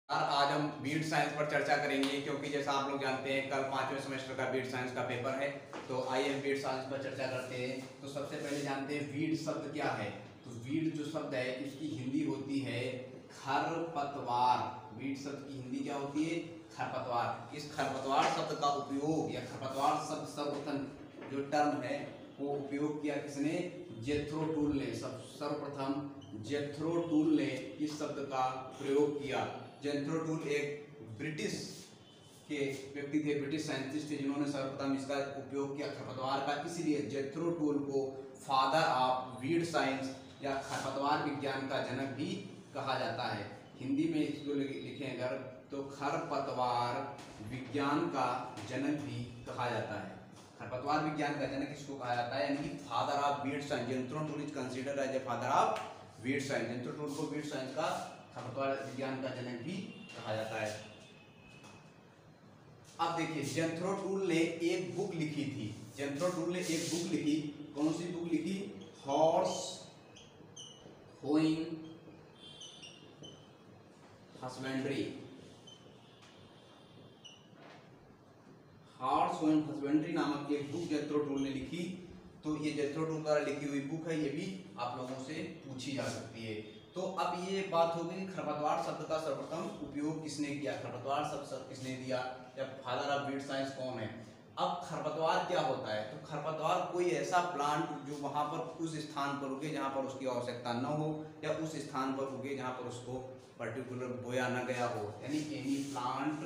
आज हम beat science पर चर्चा करेंगे क्योंकि जैसा आप लोग जानते हैं कल 5वें सेमेस्टर का बीट साइंस का पेपर है। तो आइए हम बीट साइंस पर चर्चा करते हैं। तो सबसे पहले जानते हैं बीट शब्द क्या है। तो बीट जो शब्द है इसकी हिंदी होती है खरपतवार। बीट शब्द की हिंदी क्या होती है? खरपतवार। इस खरपतवार शब्द का उपयोग या खरपतवार शब्द सर्वप्रथम जो टर्म है वो उपयोग किया किसने? जेथ्रो टूल ने। सर्वप्रथम जेथ्रो टूल ने इस शब्द का प्रयोग किया। जेथ्रो टूल एक ब्रिटिश के व्यक्ति थे, ब्रिटिश साइंटिस्ट थे जिन्होंने सर्वप्रथम इसका उपयोग किया खरपतवार का। इसलिए जेथ्रो टूल को फादर ऑफ वीड साइंस या खरपतवार विज्ञान का जनक भी कहा जाता है। हिंदी में इसको लिखें अगर तो खरपतवार विज्ञान का जनक भी कहा जाता है। खरपतवार विज्ञान का जनक इसको कहा जाता है, यानी कि father of weed science. Jethro Tull is considered as a father of weed science. Jethro Tull को वीड साइंस का खरपतवार विज्ञान का जनक भी कहा जाता है। अब देखिए जेथ्रो टूल ने एक बुक लिखी थी। जेथ्रो टूल ने एक बुक लिखी। कौन सी बुक लिखी? Horse hoeing husbandry. Horse hoeing husbandry नामक एक बुक जेथ्रो टूल ने लिखी। तो ये जेथ्रो टूल द्वारा लिखी हुई बुक है, ये भी आप लोगों से पूछी जा सकती है। तो अब ये बात हो गई खरपतवार शब्द का सर्वप्रथम उपयोग किसने किया, खरपतवार शब्द किसने दिया, या फादर ऑफ वीड साइंस कौन है। अब खरपतवार क्या होता है? तो खरपतवार कोई ऐसा प्लांट जो वहां पर उस स्थान पर उगे जहां पर उसकी आवश्यकता न हो, या उस स्थान पर उगे जहां पर उसको पर्टिकुलर बोया न गया हो, यानी any plant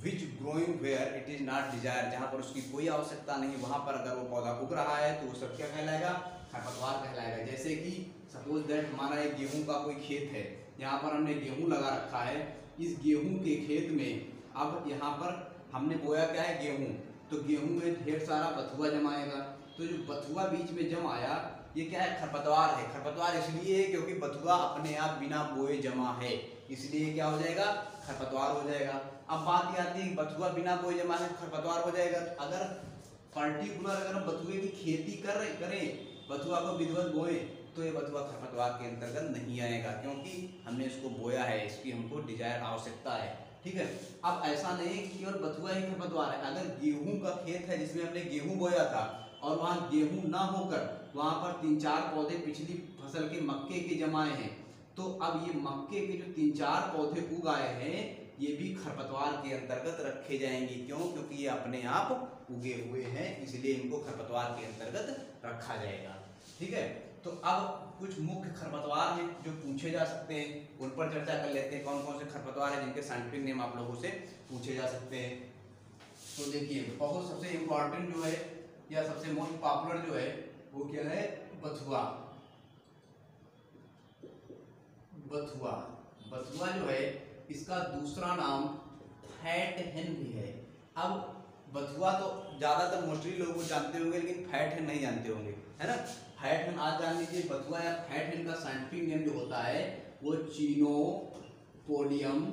which growing where it is not desire. जहां पर उसकी कोई आवश्यकता नहीं वहां पर अगर वो पौधा उग रहा है तो वो सब क्या कहलाएगा? खरपतवार कहलाएगा। जैसे कि सपोज दैट हमारा एक गेहूं का कोई खेत है, यहाँ पर हमने गेहूं लगा रखा है। इस गेहूं के खेत में अब यहाँ पर हमने बोया क्या है? गेहूं। तो गेहूं में ढेर सारा बथुआ जमाएगा। तो जो बथुआ बीच में जम आया ये क्या है? खरपतवार है। खरपतवार इसलिए है क्योंकि बथुआ अपने आप बिना बोए जमा है, इसलिए क्या हो जाएगा? खरपतवार हो जाएगा। अब बात ये आती है बथुआ बिना बोए जमा है, खरपतवार हो जाएगा। अगर पर्टिकुलर अगर हम बथुए की खेती करें, बथुआ को विधिवत बोए, तो ये बथुआ खरपतवार के अंतर्गत नहीं आएगा क्योंकि हमने इसको बोया है, इसकी हमको डिजायर आवश्यकता है। ठीक है। अब ऐसा नहीं कि केवल बथुआ ही खरपतवार है। अगर गेहूं का खेत है जिसमें हमने गेहूं बोया था और वहां गेहूं ना होकर वहां पर 3-4 पौधे पिछली फसल के मक्के के जमाए हैं, तो अब ये मक्के के जो 3-4 पौधे उग आए हैं ये भी खरपतवार के अंतर्गत रखे जाएंगे। क्यों? क्योंकि ये अपने आप उगे हुए हैं, इसलिए इनको खरपतवार के अंतर्गत रखा जाएगा। ठीक है। तो अब कुछ मुख्य खरपतवार हैं जो पूछे जा सकते हैं, उन पर चर्चा कर लेते हैं। कौन कौन से खरपतवार हैं जिनके साइंटिफिक नेम आप लोगों से पूछे जा सकते हैं। तो देखिए बहुत सबसे इंपॉर्टेंट जो है या सबसे मोस्ट पॉपुलर जो है वो क्या है? बथुआ। बथुआ बथुआ जो है इसका दूसरा नाम फैट हेन भी है। अब बथुआ तो ज्यादातर मोस्टली लोग जानते होंगे, लेकिन फैट हेन नहीं जानते होंगे, है ना। फैट हेन आज जान लीजिए। बथुआ या फैट हेन का साइंटिफिक नेम जो होता है वो चीनोपोडियम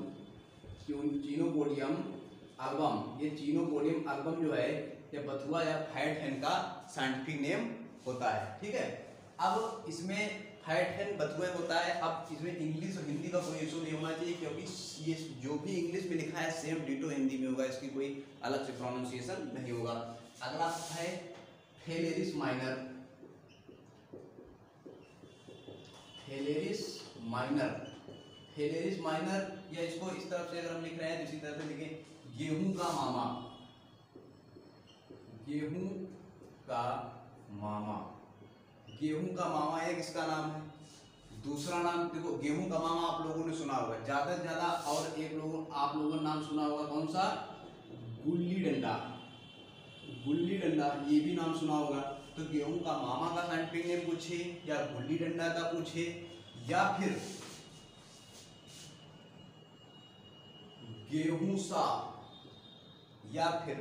अल्बम। ये चीनोपोडियम अल्बम जो है ये बथुआ या फैट हेन का साइंटिफिक नेम होता है। ठीक है। अब इसमें फैट हेन बथुआ होता है। अब इसमें इंग्लिश और हिंदी का कोई इशू नहीं होना चाहिए क्योंकि ये जो भी इंग्लिश में लिखा है सेम डिटो हिंदी में होगा, इसकी कोई अलग से प्रोनाउंसिएशन नहीं होगा। अगला है फेलेरिस माइनर। फेलेरिस माइनर या इसको इस तरफ से अगर हम लिख रहे हैं तो इसी तरह से लिखें गेहूं का मामा। गेहूं का मामा। गेहूं का मामा एक इसका नाम है। दूसरा नाम देखो, गेहूं का मामा आप लोगों ने सुना होगा ज्यादा से ज्यादा, और आप लोगों ने नाम सुना होगा कौन सा? गुल्ली डंडा। गुल्ली डंडा ये भी नाम सुना होगा। तो गेहूं का मामा का साइंटिफिक नेम पूछे, या गुल्ली डंडा का पूछे, या फिर गेहूं सा, या फिर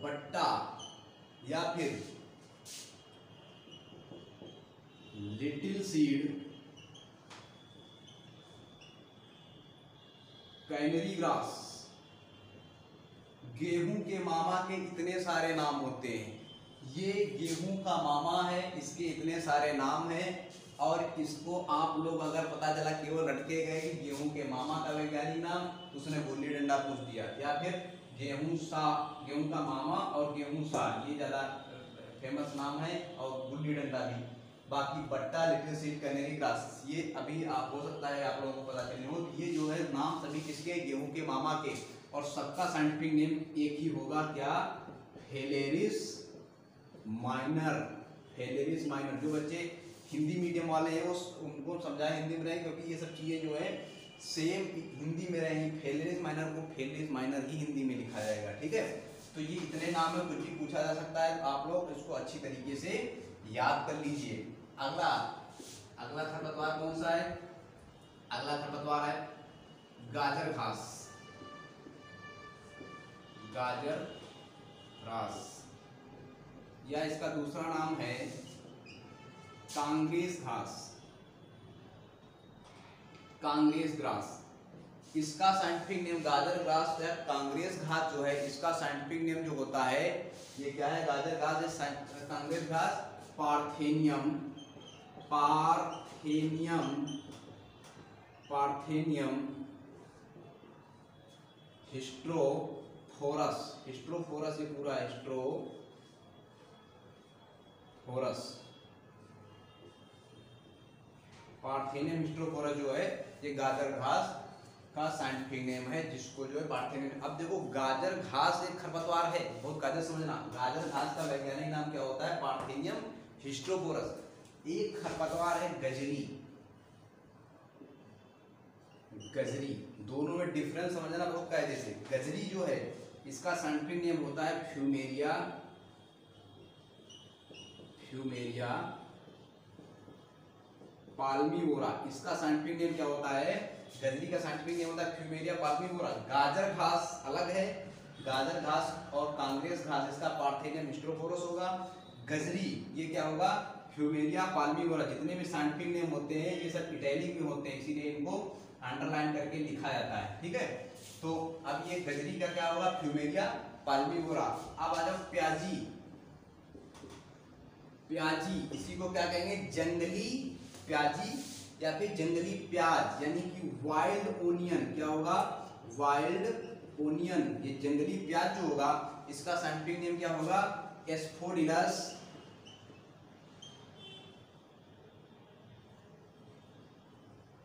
बट्टा, या फिर लिटिल सीड, कैनरी ग्रास। गेहूं के मामा के इतने सारे नाम होते हैं। ये गेहूं का मामा है, इसके इतने सारे नाम हैं। और इसको आप लोग अगर पता चला केवल रटके गए कि गेहूं के मामा का वैज्ञानिक नाम, तो उसने गुल्ली डंडा पूछ दिया, या फिर गेहूं का मामा और गेहूं सा, ये ज्यादा फेमस नाम है, और गुल्ली डंडा भी। बाकी बट्टा, लिटिल सीड, कैनेरी ग्रास, ये अभी आप हो सकता है आप लोगों को पता चले हो। ये जो है नाम सभी किसके, गेहूं के मामा के, और सबका साइंटिफिक नेम एक ही होगा, क्या, फेलेरिस माइनर। Phalaris minor. जो बच्चे हिंदी मीडियम वाले हैं उनको समझाए हिंदी में रहे, क्योंकि ये सब चीजें जो है सेम हिंदी में रहेंगी। फेलेरिस माइनर को फेलेरिस माइनर ही हिंदी में लिखा जाएगा, ठीक है। तो ये इतने नाम में कुछ भी पूछा जा सकता है, तो आप लोग इसको अच्छी तरीके से याद कर लीजिए। अगला खरपतवार कौन सा है? अगला खरपतवार है गाजर घास। गाजर घास, या इसका दूसरा नाम है कांग्रेस घास, कांग्रेस ग्रास। इसका साइंटिफिक नेम गाजर घास या कांग्रेस घास जो है, इसका साइंटिफिक नेम जो होता है, ये क्या है, गाजर घास है, कांग्रेस घास, पार्थेनियम, पार्थेनियम हिस्ट्रोफोरस, हिस्ट्रोफोरस, ये पूरा हिस्ट्रोफोरस, पार्थेनियम हिस्ट्रोफोरस जो है, ये गाजर घास का साइंटिफिक नेम है, जिसको जो है पार्थेनियम। अब देखो गाजर घास एक खरपतवार है, बहुत कायदे से समझना। गाजर घास का वैज्ञानिक नाम क्या होता है? पार्थेनियम हिस्ट्रोफोरस। एक खरपतवार है गजरी, गजरी, दोनों में डिफरेंस समझना बहुत कायदे से। गजरी जो है इसका साइंटिफिक नेम होता है फ्यूमेरिया, फ्यूमेरिया पाल्मीवोरा। इसका साइंटिफिक नेम क्या होता है? गजरी का साइंटिफिक नेम होता है फ्यूमेरिया पाल्मीवोरा। गाजर घास अलग है, गाजर घास और कांग्रेस घास इसका पार्थेनियम हिस्ट्रोफोरस होगा। गजरी ये क्या होगा? फ्यूमेरिया पाल्मीवोरा। जितने भी साइंटिफिक नेम होते हैं ये सब इटैलिक में होते हैं, इसीलिए इनको अंडरलाइन करके लिखा जाता है, ठीक है। तो अब ये गजरी का क्या होगा? फ्यूमेरिया पाल्मीवोरा। अब आ जाओ प्याजी, प्याजी इसी को क्या कहेंगे? जंगली प्याजी या फिर जंगली प्याज, यानी कि वाइल्ड ओनियन। क्या होगा? Wild onion. ये जंगली प्याज जो होगा इसका साइंटिफिक नेम क्या होगा? एस्फोडिलस,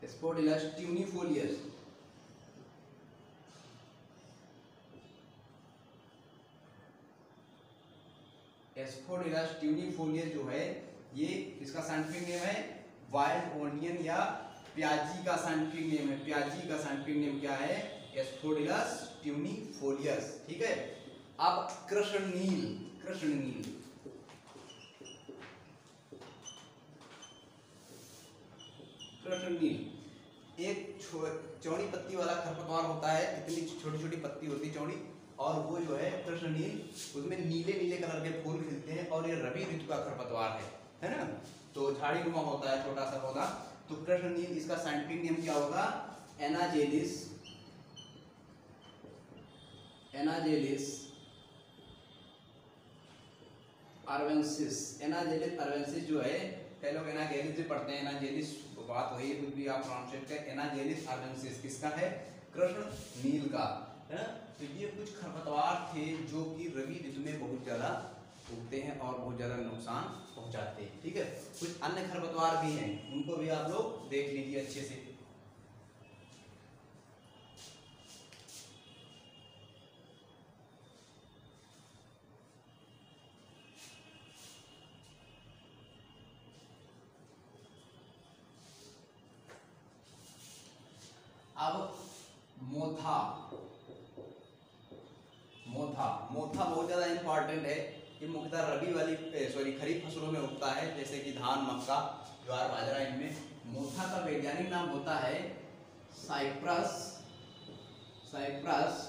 एस्फोडिलस ट्यूनिफोलियस। एस्फोडिलस ट्यूनिफोलियस जो है ये इसका साइंटिफिक नेम है वाइल्ड ओनियन या प्याजी का साइंटिफिक नेम है। प्याजी का साइंटिफिक नेम क्या है? एस्फोडिलस ट्यूनिफोलियस, ठीक है। अब कृष्णनील, कृष्णनील, कृष्णनील एक चौड़ी पत्ती वाला खरपतवार होता है। इतनी छोटी छोटी पत्ती होती है चौड़ी, और वो जो है कृष्णनील, उसमें नीले नीले कलर के फूल खिलते हैं, और ये रबी ऋतु का खरपतवार है ना। तो झाड़ी नुमा होता है, छोटा सा पौधा। तो कृष्णनील इसका साइंटिफिक नेम क्या होगा? एनाजेलिस, एनाजेलिस अर्वेंसिस। एनाजेलिस अर्वेंसिस जो है, कई लोग एनाजेलिस भी पढ़ते हैं, एनाजेलिस बात वही, कुछ भी आप प्रोनाउंसिएट करें। एनाजेलिस अर्वेंसिस किसका है? कृष्णनील का, है ना। तो ये कुछ खरपतवार थे जो कि रबी ऋतु में बहुत ज्यादा उगते हैं और बहुत ज्यादा नुकसान पहुंचाते हैं, ठीक है। कुछ अन्य खरपतवार भी हैं, उनको भी आप लोग देख लीजिए अच्छे से। अब मोथा, मोथा, मोथा बहुत ज्यादा इंपॉर्टेंट है। ये मुख्यतः रबी वाली खरीफ फसलों में उगता है, जैसे कि धान, मक्का, ज्वार, बाजरा, इनमें। मोथा का वैज्ञानिक नाम होता है साइप्रस, साइप्रस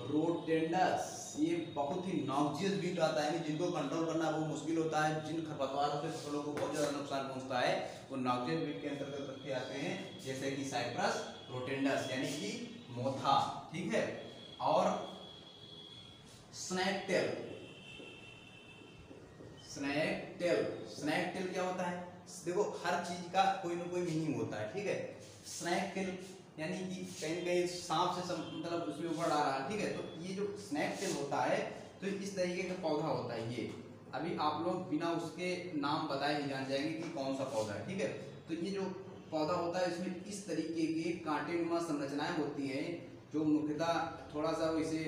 रोटेंडस। ये बहुत ही नॉक्सियस बीट आता है, जिनको कंट्रोल करना बहुत मुश्किल होता है। जिन खरपतवारों से फसलों को बहुत ज्यादा नुकसान पहुंचता है वो नॉक्सियस बीट के अंतर्गत रखे जाते हैं, जैसे कि साइप्रस रोटेंडस यानी कि मोथा, ठीक है। और snake tail, snake tail. Snake tail क्या होता है? देखो हर चीज का कोई ना कोई मीनिंग होता है, ठीक है। स्नैक टेल यानी कि कहीं कहीं सांप से मतलब उसमें ऊपर आ रहा है, ठीक है। तो ये जो स्नैक टेल होता है तो इस तरीके का पौधा होता है ये। अभी आप लोग बिना उसके नाम बताए ही जान जाएंगे कि कौन सा पौधा है, ठीक है। तो ये जो पौधा होता है इसमें इस तरीके की कांटेनुमा संरचनाएं होती हैं जो मुख्यतः थोड़ा सा इसे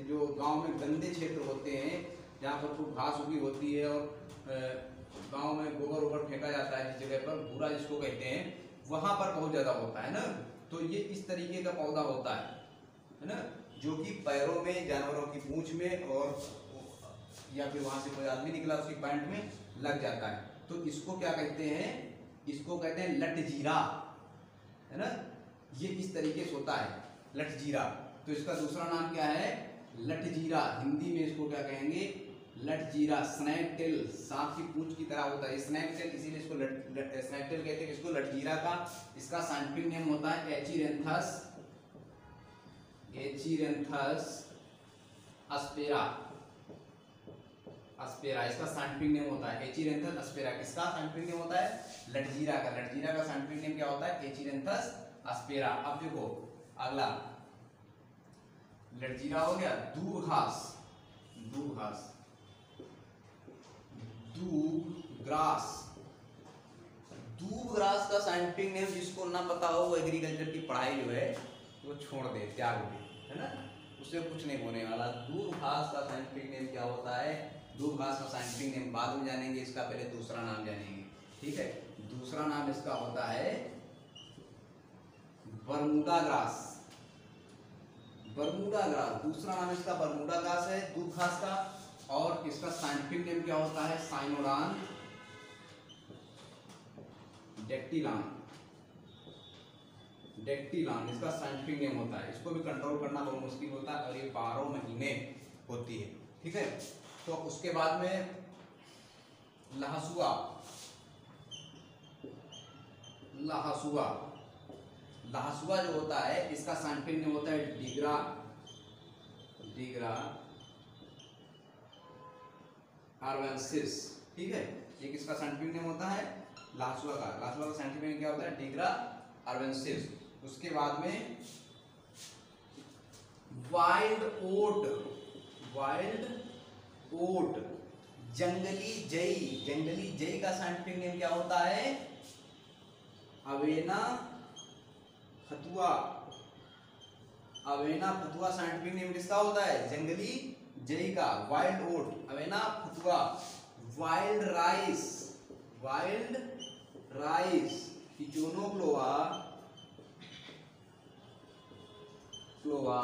जो गांव में गंदे क्षेत्र होते हैं जहाँ पर खूब घास उगी होती है और गांव में गोबर वोबर फेंका जाता है जिस जगह पर भूरा जिसको कहते हैं, वहां पर बहुत ज्यादा होता है ना। तो ये इस तरीके का पौधा होता है ना, जो कि पैरों में जानवरों की पूंछ में और या फिर वहां से कोई आदमी निकला उसकी पैंट में लग जाता है। तो इसको क्या कहते हैं? इसको कहते हैं लटजीरा, है ना। ये इस तरीके से होता है लटजीरा। तो इसका दूसरा नाम क्या है? लटजीरा। हिंदी में इसको क्या कहेंगे? लटजीरा। स्नैक टेल, सांप की पूंछ की तरह होता है स्नैक टेल, इसीलिए इसको स्नैक टेल कहते हैं। इसको लटजीरा का इसका साइंटिफिक नेम होता है एचिरेंथस, एचिरेंथस अस्पेरा, अस्पेरा इसका साइंटिफिक नेम होता है। एचिरेंथस अस्पेरा किसका साइंटिफिक नेम होता है? लटजीरा का। लटजीरा का साइंटिफिक नेम क्या होता है? एचिरेंथस अस्पेरा। अब देखो अगला, लटजीरा हो गया। दूब घास, दूब घास, दूब ग्रास। दूब ग्रास का साइंटिफिक नेम जिसको ना पता हो वो एग्रीकल्चर की पढ़ाई जो है वो छोड़ दे, त्याग दे, है ना, उससे कुछ नहीं होने वाला। दूब घास का साइंटिफिक नेम क्या होता है? दूब घास का साइंटिफिक नेम बाद में जानेंगे, इसका पहले दूसरा नाम जानेंगे, ठीक है। दूसरा नाम इसका होता है बरमूडा ग्रास, बरमूडा ग्रास। दूसरा नाम इसका बरमूडा ग्रास है दूब घास का। और इसका साइंटिफिक नेम क्या होता है? साइनोडान डेक्टिलान, डेक्टिलान इसका साइंटिफिक नेम होता है। इसको भी कंट्रोल करना बहुत मुश्किल होता है और ये 12 महीने होती है, ठीक है। तो उसके बाद में लहसुआ, लहसुआ, लहसुआ जो होता है इसका साइंटिफिक नेम होता है डिग्रा, डिग्रा आर्वेंसिस, ठीक है। ये किसका साइंटिफिक नेम होता है? लहसुआ का। लहसुआ का साइंटिफिक नेम क्या होता है? डिग्रा आर्वेंसिस। उसके बाद में वाइल्ड ओट, वाइल्ड ओट, जंगली जई, जंगली जई का साइंटिफिक नेम क्या होता है? Avena fatua, avena fatua scientific name किसका होता है? जंगली जई का। Wild oat, avena fatua. Wild rice, wild rice, echinochloa, chloa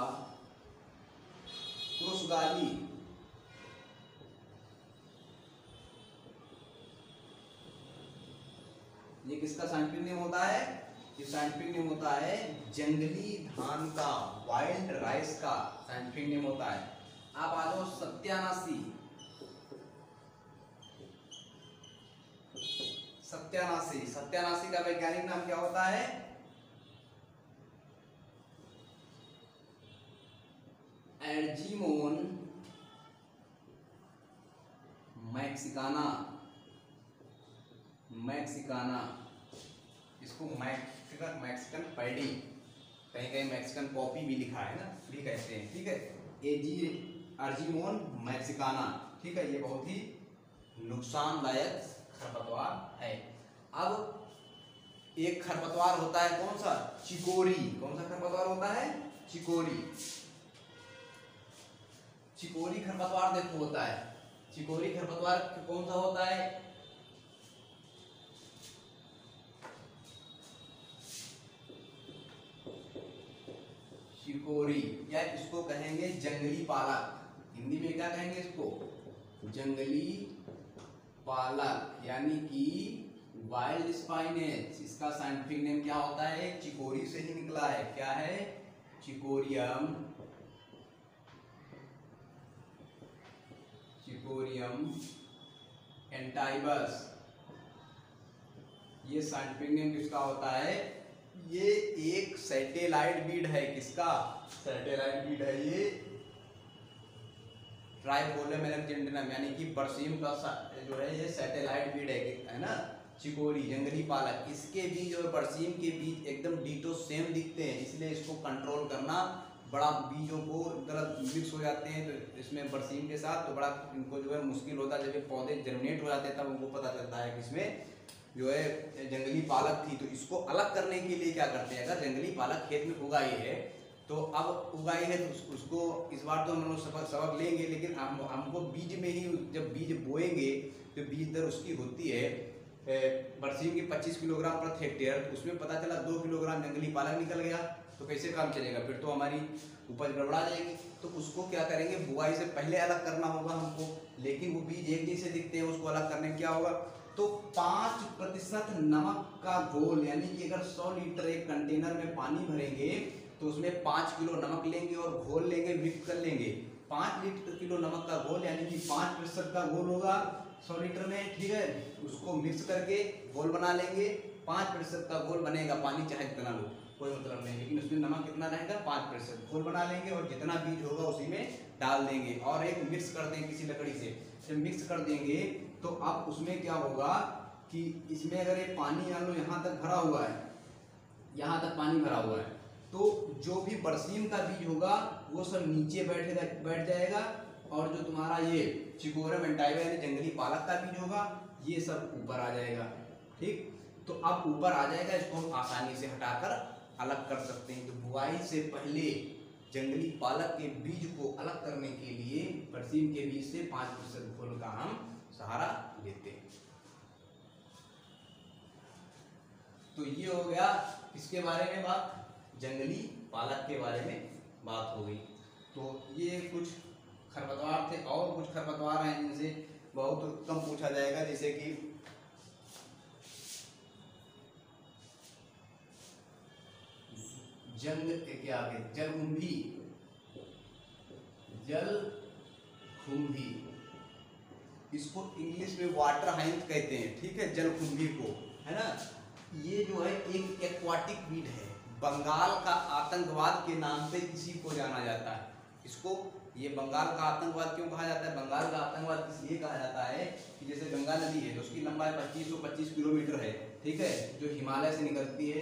crusgalli, ये किसका साइंटिफिक नेम होता है? ये साइंटिफिक नेम होता है जंगली धान का, वाइल्ड राइस का साइंटिफिक नेम होता है। आप आ जाओ सत्यानाशी, सत्यानाशी, सत्यानाशी का वैज्ञानिक नाम क्या होता है? एर्जीमोन मैक्सिकाना, मैक्सिकाना। इसको मैक्सिकन, मैक्सिकन पैडी, कहीं कहीं मैक्सिकन कॉफी भी लिखा है ना, भी कहते हैं, ठीक है। एर्जीमोन मैक्सिकाना, ठीक है। ये बहुत ही नुकसानदायक खरपतवार है। अब एक खरपतवार होता है कौन सा? चिकोरी। कौन सा खरपतवार होता है? चिकोरी। चिकोरी खरपतवार देखो होता है, चिकोरी खरपतवार कौन सा होता है? चिकोरी, या इसको कहेंगे जंगली पालक। हिंदी में क्या कहेंगे इसको? जंगली पालक, यानी कि वाइल्ड स्पाइनेच। इसका साइंटिफिक नेम क्या होता है? चिकोरी से ही निकला है, क्या है? चिकोरियम, चिकोरियम एंटाइबस। ये साइंटिफिक नेम किसका होता है? ये एक सैटेलाइट बीड है। किसका? सैटेलाइट बीड है ये, ट्राइफोलियम एलेक्जेंड्रियम, यानी कि बरसीम का जो है ये सैटेलाइट बीड है ना, चिकोरी जंगली पालक, इसके बीज और बरसीम के बीज एकदम डीटो सेम दिखते हैं, इसलिए इसको कंट्रोल करना बड़ा, बीजों को गलत मिक्स हो जाते हैं तो इसमें बरसीम के साथ, तो बड़ा इनको जो है मुश्किल होता है। जब ये पौधे जर्मिनेट हो जाते हैं तब उनको पता चलता है कि इसमें जो है जंगली पालक थी। तो इसको अलग करने के लिए क्या करते हैं, अगर जंगली पालक खेत में उगाई है तो अब उगाई है तो उसको इस बार तो हम लोग सबक लेंगे, लेकिन हमको बीज में ही, जब बीज बोएंगे तो बीज दर उसकी होती है बरसीम की 25 किलोग्राम प्रति हेक्टेयर, तो उसमें पता चला 2 किलोग्राम जंगली पालक निकल गया, तो कैसे काम चलेगा, फिर तो हमारी उपज गड़बड़ा जाएगी। तो उसको क्या करेंगे, बुआई से पहले अलग करना होगा हमको, लेकिन वो बीज एक जैसे दिखते हैं, उसको अलग करने क्या होगा, तो 5% नमक का घोल, यानी कि अगर 100 लीटर एक कंटेनर में पानी भरेंगे तो उसमें 5 किलो नमक लेंगे और घोल लेंगे, मिक्स कर लेंगे। 5 किलो नमक का घोल यानी कि 5% का घोल होगा 100 लीटर में, ठीक है। उसको मिक्स करके घोल बना लेंगे, 5% का घोल बनेगा, पानी चाहे जितना लो कोई मतलब नहीं, लेकिन उसमें नमक कितना रहेगा 5%। घोल बना लेंगे और जितना बीज होगा उसी में डाल देंगे और एक मिक्स कर देंगे किसी लकड़ी से। जब मिक्स कर देंगे तो अब उसमें क्या होगा कि इसमें अगर ये पानी मान लो यहाँ तक भरा हुआ है, यहाँ तक पानी भरा हुआ है, तो जो भी बरसीम का बीज होगा वो सब नीचे बैठ जाएगा, और जो तुम्हारा ये चिकोरम एंटाइवा यानी जंगली पालक का बीज होगा ये सब ऊपर आ जाएगा, ठीक। तो अब ऊपर आ जाएगा, इसको हम आसानी से हटाकर अलग कर सकते हैं। तो बुआई से पहले जंगली पालक के बीज को अलग करने के लिए बरसीम के बीज से 5% घोल का हम सहारा लेते हैं। तो ये हो गया किसके बारे में बात, जंगली पालक के बारे में बात हो गई। तो ये कुछ खरपतवार थे, और कुछ खरपतवार हैं जिनसे बहुत कम पूछा जाएगा, जैसे कि जलकुंभी, जलकुंभी, इसको इंग्लिश में वाटर हाइंथ कहते हैं, ठीक है, जलकुंभी को, है ना। ये जो है एक एक्वाटिक वीड है, बंगाल का आतंकवाद के नाम से इसी को जाना जाता है। इसको ये बंगाल का आतंकवाद क्यों कहा जाता है, बंगाल का आतंकवाद इसलिए कहा जाता है कि जैसे गंगा नदी है तो उसकी लंबाई 2525 किलोमीटर है, ठीक है, जो हिमालय से निकलती है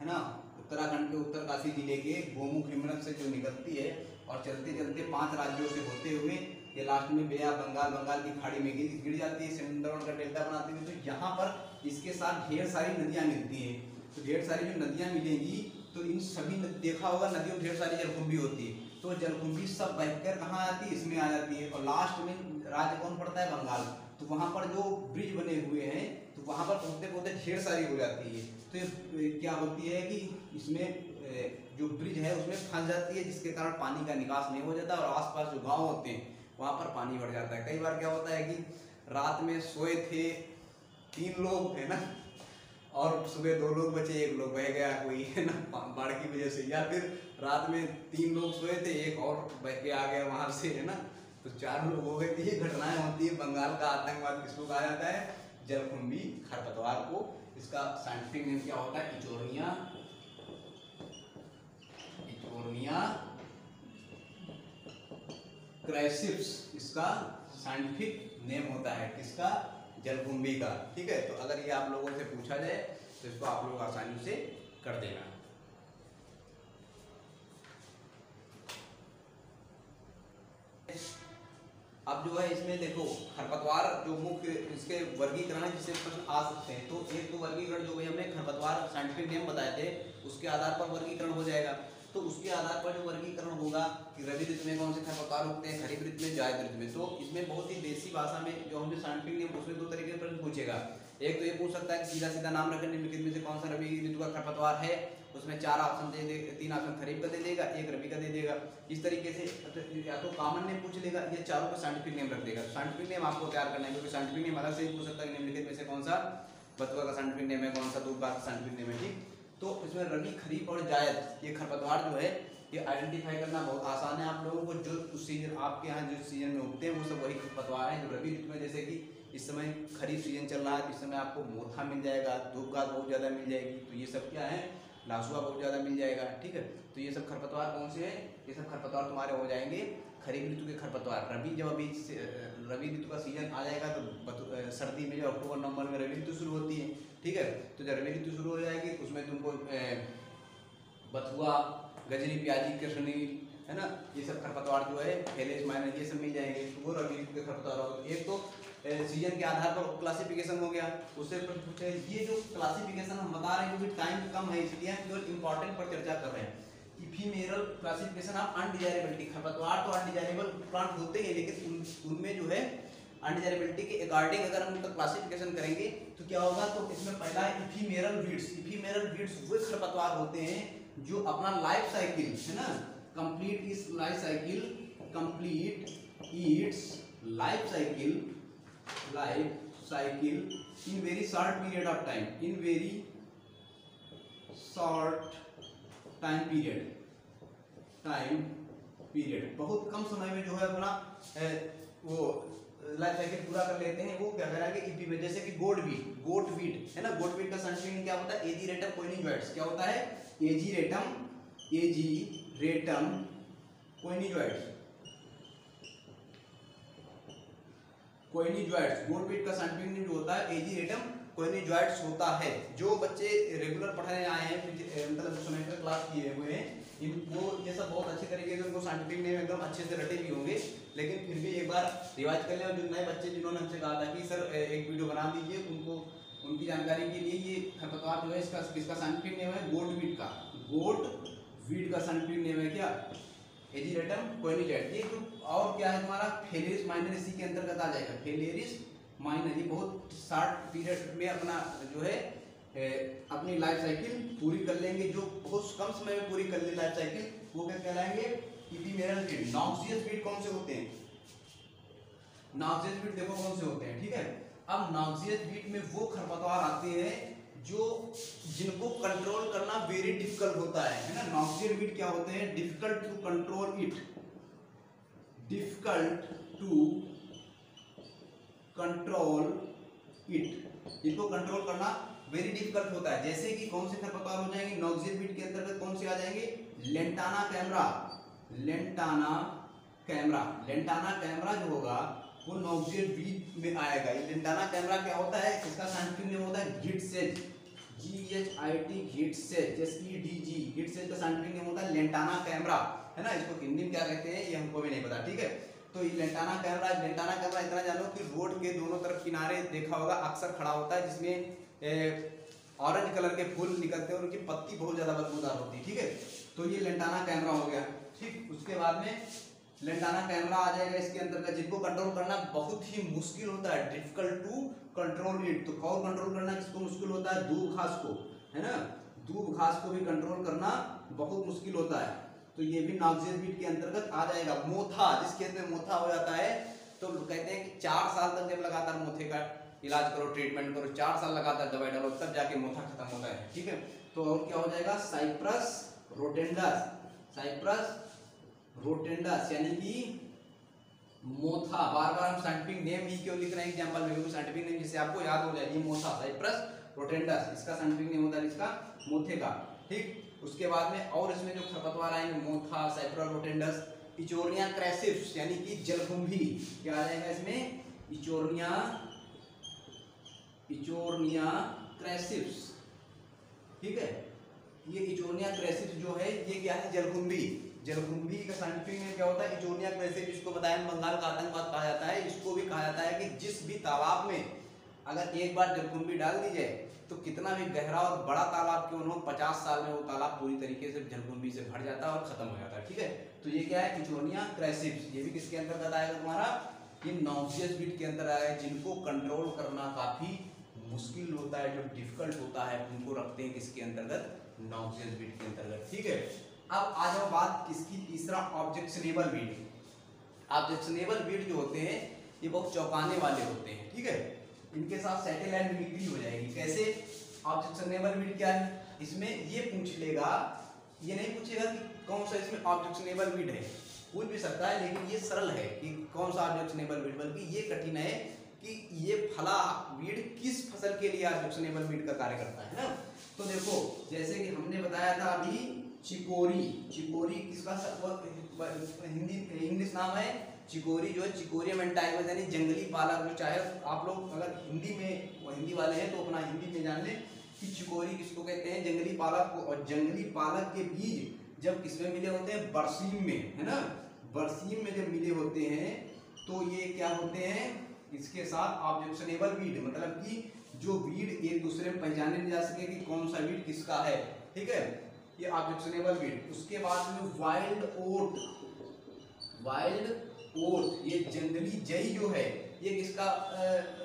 ना, उत्तराखंड के उत्तरकाशी जिले के गोमुख हिमनद से जो निकलती है और चलते चलते 5 राज्यों से होते हुए ये लास्ट में बे ऑफ बंगाल की खाड़ी में गिर जाती है, सुंदरवन का डेल्टा बनाती है। तो यहाँ पर इसके साथ ढेर सारी नदियाँ मिलती हैं, तो ढेर सारी जो नदियाँ मिलेंगी तो इन सभी देखा होगा नदियों में ढेर सारी जलकुंभी होती है, तो जलकुंभी सब बहकर कहाँ आती है, इसमें आ जाती है, और लास्ट में राज्य कौन पड़ता है, बंगाल। तो वहाँ पर जो ब्रिज बने हुए हैं तो वहाँ पर पहुँचते पहुँचते ढेर सारी हो जाती है, तो ये क्या होती है कि इसमें जो ब्रिज है उसमें फंस जाती है, जिसके कारण पानी का निकास नहीं हो जाता और आसपास जो गांव होते हैं वहाँ पर पानी बढ़ जाता है। कई बार क्या होता है कि रात में सोए थे 3 लोग, है ना, और सुबह 2 लोग बचे, 1 लोग बह गया कोई, है ना, बाढ़ की वजह से, या फिर रात में 3 लोग सोए थे, 1 और बह के आ गया वहाँ से, है ना, तो 4 लोग हो गए। तो ये घटनाएं होती है। बंगाल का आतंकवाद किसको कहा जाता है, जलकुंभी खरपतवार को। इसका साइंटिफिक नेम क्या होता है, इचोर्निया क्राइसिप्स, इसका साइंटिफिक नेम होता है, किसका, जलकुंभी का, ठीक है। तो अगर ये आप लोगों से पूछा जाए तो इसको आप लोग आसानी से कर देना। अब जो है इसमें देखो खरपतवार जो मुख्य इसके वर्गीकरण है जिससे प्रश्न आ सकते हैं। तो एक तो वर्गीकरण जो भी हमने खरपतवार साइंटिफिक नेम बताए थे उसके आधार पर वर्गीकरण हो जाएगा। तो उसके आधार पर जो वर्गीकरण होगा कि रबी ऋतु में कौन से खरपतवार उगते हैं, खरीफ ऋतु में, जायद ऋतु में। तो इसमें बहुत ही देसी भाषा में जो हमने साइंटिफिक नेम, उसमें 2 तरीके के प्रश्न पूछेगा। एक तो ये पूछ सकता है कि सीधा सीधा नाम रखें निम्नलिखित में से कौन सा रबी ऋतु का खरपतवार है, उसमें 4 ऑप्शन दे दे, 3 ऑप्शन खरीफ का दे देगा, 1 रबी का दे देगा। इस तरीके से या तो कॉमन नेम पूछ लेगा, ये चारों का साइंटिफिक नेम रख देगा। साइंटिफिक नेम आपको तैयार करना है, क्योंकि साइंटिफिक नेम अलग से ही पूछ सकता है निम्नलिखित में से कौन सा बथुआ का साइंटिफिक नेम है, कौन सा दूब का साइंटिफिक नेम है, ठीक। तो इसमें रबी, खरीफ और जायद ये खरपतवार जो है ये आइडेंटिफाई करना बहुत आसान है आप लोगों को। जो उस सीजन आपके यहाँ जिस सीजन में उगते हैं वो सब वही खरपतवार हैं जो रबी ऋतु में, जैसे कि इस समय खरीफ सीजन चल रहा है, इस समय आपको मोथा मिल जाएगा, धूप घास बहुत ज़्यादा मिल जाएगी, तो ये सब क्या है, लासुआ बहुत ज़्यादा मिल जाएगा, ठीक है। तो ये सब खरपतवार कौन से हैं, ये सब खरपतवार तुम्हारे हो जाएंगे खरीफ ऋतु के खरपतवार। रबी ऋतु का सीजन आ जाएगा तो सर्दी में जो अक्टूबर नवंबर में रबी ऋतु शुरू होती है, ठीक है। तो जब रबी ऋतु शुरू हो जाएगी उसमें तुमको बथुआ, गजरी, प्याजी, कृष्णनील, है ना, ये सब खरपतवार जो है फेलिस माइनर ये सब मिल जाएंगे। तो वो रबी ऋतु के खरपतवार होते हैं। एक तो सीजन के आधार पर क्लासिफिकेशन हो गया। उससे पूछे ये जो क्लासिफिकेशन हम बता रहे हैं क्योंकि टाइम कम है इसलिए हम केवल इंपॉर्टेंट पर चर्चा कर रहे हैं। इफीमेरल क्लासिफिकेशन ऑफ अनडिजायरेबिलिटी, खरपतवार तो अनडिजायरेबल प्लांट होते हैं लेकिन उनमें जो है अनडिजायरेबिलिटी के अकॉर्डिंग अगर हम उनका क्लासिफिकेशन करेंगे तो क्या होगा, तो इसमें पहला है इफीमेरल वीड्स। इफीमेरल वीड्स वो खरपतवार होते हैं जो अपना लाइफ साइकिल, है ना, complete it's life cycle, complete it's life cycle in very short period of time, in very short time period, बहुत कम समय में जो है अपना वो लाइफ साइकिल पूरा कर लेते हैं। वो क्या करेंगे इपी में, जैसे कि गोट वीट है ना, गोट वीट का साइंटिफिक क्या होता है, एजीरेटम कोइनिजॉइड्स। क्या होता है, एजीरेटम कोइनिजॉइड्स। गोट वीट का साइंटिफिक नेम जो होता है एजीरेटम कोइनिजॉइड्स होता है। जो बच्चे रेगुलर पढ़ने आए हैं, मतलब सेमेस्टर क्लास किए हुए हैं, इनको ये सब बहुत अच्छे तरीके से उनको साइंटिफिक नेम एकदम अच्छे से रटे भी होंगे, लेकिन फिर भी एक बार रिवाइज कर लें। और जो नए बच्चे जिन्होंने हमसे कहा था कि सर एक वीडियो बना दीजिए, उनको उनकी जानकारी के लिए ये खरपतवार जो है इसका साइंटिफिक नेम है गोट वीट का साइंटिफिक नेम है क्या, एजीरेटम कोइनिजॉइड्स। ये जो और क्या है तुम्हारा फेलेरिस माइनर, इसी के अंतर्गत आ जाएगा फेलेरिस माइनर। ये बहुत शॉर्ट पीरियड में अपना जो है अपनी लाइफ साइकिल पूरी कर लेंगे, जो बहुत कम समय में पूरी कर ले लाइफ साइकिल, वो क्या कहलाएंगे, इपीमेरल वीड। नॉक्सियस वीड कौन से होते हैं, नॉक्सियस वीड देखो कौन से होते हैं, ठीक है। अब नॉक्सियस वीड में वो खरपतवार आते हैं जिनको कंट्रोल करना वेरी डिफिकल्ट होता है ना। नॉक्सियस वीड क्या होते हैं, डिफिकल्ट टू कंट्रोल इट, इनको कंट्रोल करना वेरी डिफिकल्ट होता है। जैसे कि कौन से खरपतवार हो जाएंगे नॉक्सियस वीड के अंतर्गत, कौन से आ जाएंगे, लेंटाना कैमरा जो होगा वो नॉक्सियस वीड में आएगा। ये लेंटाना कैमरा क्या होता है, इसका साइंटिफिक नेम होता है घिटसेज, घिटसेज, घिटसेज का साइंटिफिक नेम होता है लेंटाना कैमरा, है ना। इसको हिंदी में क्या कहते हैं ये हमको भी नहीं पता, ठीक है। तो ये लेंटाना कैमरा इतना जानो कि रोड के दोनों तरफ किनारे देखा होगा अक्सर खड़ा होता है, जिसमें ऑरेंज कलर के फूल निकलते हैं और उनकी पत्ती बहुत ज्यादा बदबूदार होती है, ठीक है। तो ये लेंटाना कैमरा हो गया, ठीक। उसके बाद में लेंटाना कैमरा आ जाएगा इसके अंतर्गत, जिनको कंट्रोल करना बहुत ही मुश्किल होता है, डिफिकल्ट टू कंट्रोल इट। तो कौन कंट्रोल करना किसको मुश्किल होता है, दूब घास को, है ना, दूब घास को भी कंट्रोल करना बहुत मुश्किल होता है। तो ये भी नॉक्सियस वीड के अंतर्गत आ जाएगा। मोथा, जिस खेत में मोथा हो जाता है तो कहते हैं कि 4 साल तक जब लगातार मोथे का इलाज करो, ट्रीटमेंट करो, 4 साल लगातार दवाई डालो, तब जाके मोथा खत्म होता है, ठीक है। तो और क्या हो जाएगा, साइप्रस रोटेंडस यानी कि मोथा। बार बार हम साइंटिफिक नेम ही क्यों लिख रहे हैं एग्जांपल में, क्योंकि साइंटिफिक नेम जिससे आपको याद हो जाए, ये मोथा, साइप्रस रोटेंडस, इसका साइंटिफिक नेम होता है इसका मोथे का, ठीक। उसके बाद में और इसमें जो खरपतवार आएंगे मोथा, साइप्रस रोटेंडस, इचोर्निया क्रेसिप्स यानी कि जलकुंभी, क्या आ जाएगा इसमें, इचोर्निया क्रेसिप्स, ठीक है। ये इचोर्निया क्रेसिप्स जो है ये क्या है, जलकुंभी का साइंटिफिक नेम क्या होता है, इचोर्निया क्रेसिप्स। इसको बताया बंगाल का आतंकवाद कहा जाता है। इसको भी कहा जाता है कि जिस भी तालाब में अगर एक बार जलकुंभी डाल दी जाए तो कितना भी गहरा और बड़ा तालाब क्यों न हो, 50 साल में वो तालाब पूरी तरीके से जलकुंभी से भर जाता है और खत्म हो जाता है, ठीक है। तो ये क्या है, इचोर्निया क्रेसिप्स। ये भी किसके अंतर्गत आएगा तुम्हारा, ये नॉक्सियस वीड के अंदर आएगा। जिनको कंट्रोल करना काफी मुश्किल होता है, जो डिफिकल्ट होता है, उनको रखते हैं किसके अंतर्गत, नॉक्सियस वीड के अंतर्गत, ठीक है। अब आ जाओ बात किसकी, तीसरा ऑब्जेक्शनेबल वीड। ऑब्जेक्शनेबल वीड जो होते हैं ये बहुत चौंकाने वाले होते हैं, ठीक है। इनके साथ सैटेलाइट मिमिक्री हो जाएगी। कैसे, ऑब्जेक्शनेबल वीड क्या है, इसमें ये पूछ लेगा, ये नहीं पूछेगा कि कौन सा इसमें ऑब्जेक्शनेबल वीड है, पूछ भी सकता है, लेकिन ये सरल है कि कौन सा ऑब्जेक्शनेबल वीड, बल्कि ये कठिन है कि ये फला वीड किस फसल के लिए ऑब्जेक्शनेबल वीड का कार्य करता है ना। तो देखो जैसे कि हमने बताया था अभी चिकोरी, चिकोरी किसका हिंदी इंग्लिश नाम है चिकोरी, जो है चिकोरियम एंटाइगस यानी जंगली पालक। जो चाहे आप लोग अगर हिंदी में हिंदी वाले हैं तो अपना हिंदी में जान लें कि चिकोरी किसको कहते हैं, जंगली पालक को। और जंगली पालक के बीज जब किसमें मिले होते हैं, बरसीम में, है ना। बरसीम में जब मिले होते हैं तो ये क्या होते हैं, इसके साथ ऑब्जेक्शनेबल वीड, मतलब कि जो वीड एक दूसरे में पहचाने नहीं जा सके कि कौन सा वीड किसका है, ठीक है, ये ऑब्जेक्शनेबल वीड। उसके बाद में वाइल्ड ओट, वाइल्ड ओट ये जंगली जई जो है ये किसका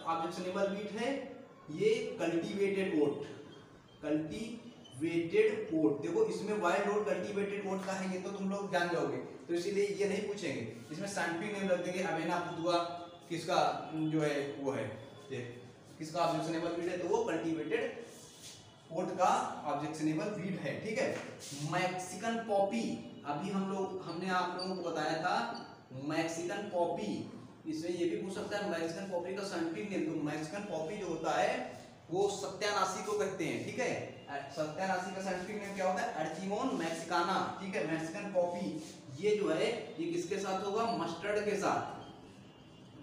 ऑब्जेक्शनेबल वीड है, ये कल्टीवेटेड ओट, कल्टीवेटेड ओट। देखो इसमें वाइल्ड ओट कल्टीवेटेड ओट का है, ये तो तुम लोग जान जाओगे, तो इसीलिए ये नहीं पूछेंगे। इसमें साइंटिफिक नेम रख देंगे अवेना पुतुआ, किसका जो है वो है, ये किसका ऑब्जेक्शनेबल वीड है, तो वो कल्टीवेटेड ओट का ऑब्जेक्शनेबल वीड है, ठीक है। मैक्सिकन पॉपी, अभी हमने आप लोगों को बताया था मैक्सिकन पॉपी, इसमें ये भी पूछ सकता है मैक्सिकन पॉपी का साइंटिफिक नेम। तो मैक्सिकन पॉपी जो होता है वो सत्यानाशी को कहते हैं, ठीक है। सत्यानाशी का साइंटिफिक नेम क्या होता है, अर्चिमोन मैक्सिकाना, ठीक है। मैक्सिकन पॉपी ये जो है ये किसके साथ होगा, मस्टर्ड के साथ,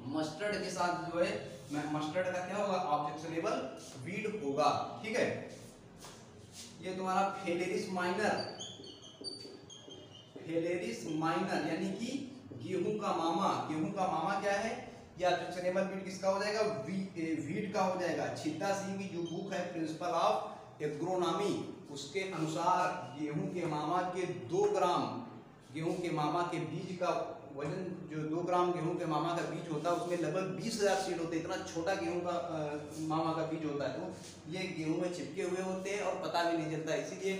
मस्टर्ड के साथ जो है मस्टर्ड का क्या होगा, ऑब्जेक्शनेबल वीड होगा, ठीक है। ये तुम्हारा फेलेरिस माइनर, फेलेरिस माइनर यानी कि गेहूं का मामा, गेहूं का मामा क्या है, ये ऑब्जेक्शनेबल वीड किसका हो जाएगा, वीड का हो जाएगा। छिद्दा सिंह की जो बुक है प्रिंसिपल ऑफ एग्रोनॉमी, उसके अनुसार गेहूं के मामा के 2 ग्राम गेहूं के मामा के बीज का वजन, जो 2 ग्राम गेहूं के मामा का बीज होता है उसमें लगभग 20,000 सीड होते हैं। इतना छोटा गेहूं का मामा का बीज होता है, तो ये गेहूं में चिपके हुए होते हैं और पता भी नहीं चलता। इसीलिए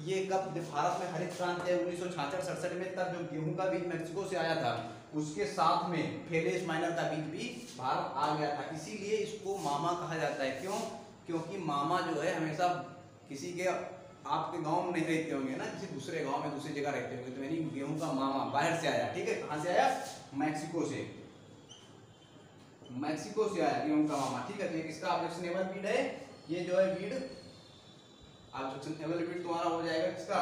ये कब भारत में हरित क्रांति है 1966-67 में, तब जो गेहूं का बीज मैक्सिको से आया था उसके साथ में फेलेरिस माइनर का बीज भी भारत आ गया था। इसीलिए इसको मामा कहा जाता है। क्यों, क्योंकि मामा जो है हमेशा किसी के, आपके गांव में नहीं रहते होंगे ना, किसी दूसरे गांव में दूसरी जगह रहते होंगे, तो यानी गेहूं का मामा बाहर से आया, ठीक है। कहां से आया, मैक्सिको से, मैक्सिको से आया गेहूं का मामा, ठीक है। तो ये किसका ऑब्जेक्शनेबल वीड है, ये जो है वीड ऑब्जेक्शनेबल वीड तुम्हारा हो जाएगा किसका,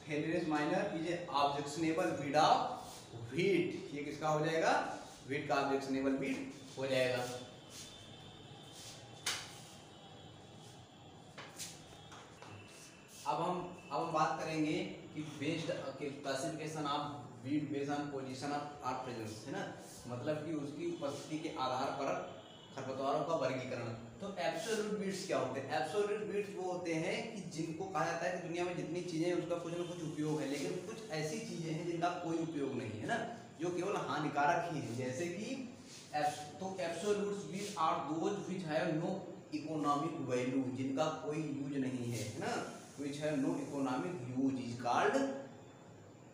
phalaris minor is objectionable weed of wheat, ये किसका हो जाएगा, व्हीट का ऑब्जेक्शनेबल वीड हो जाएगा। अब हम बात करेंगे कि based classification of weed based on position of or presence, है ना, मतलब कि उसकी उपस्थिति के आधार पर खरपतवारों का वर्गीकरण। तो एब्सोल्यूट वीड्स क्या होते हैं, एब्सोल्यूट वीड्स वो होते हैं कि जिनको कहा जाता है कि दुनिया में जितनी चीजें हैं उसका कुछ ना कुछ उपयोग है, लेकिन कुछ ऐसी चीजें हैं जिनका कोई उपयोग नहीं है ना, जो केवल हानिकारक ही है। जैसे कि तो absolute weeds are those which have no economic value, जिनका कोई यूज नहीं है ना, which have no economic use is called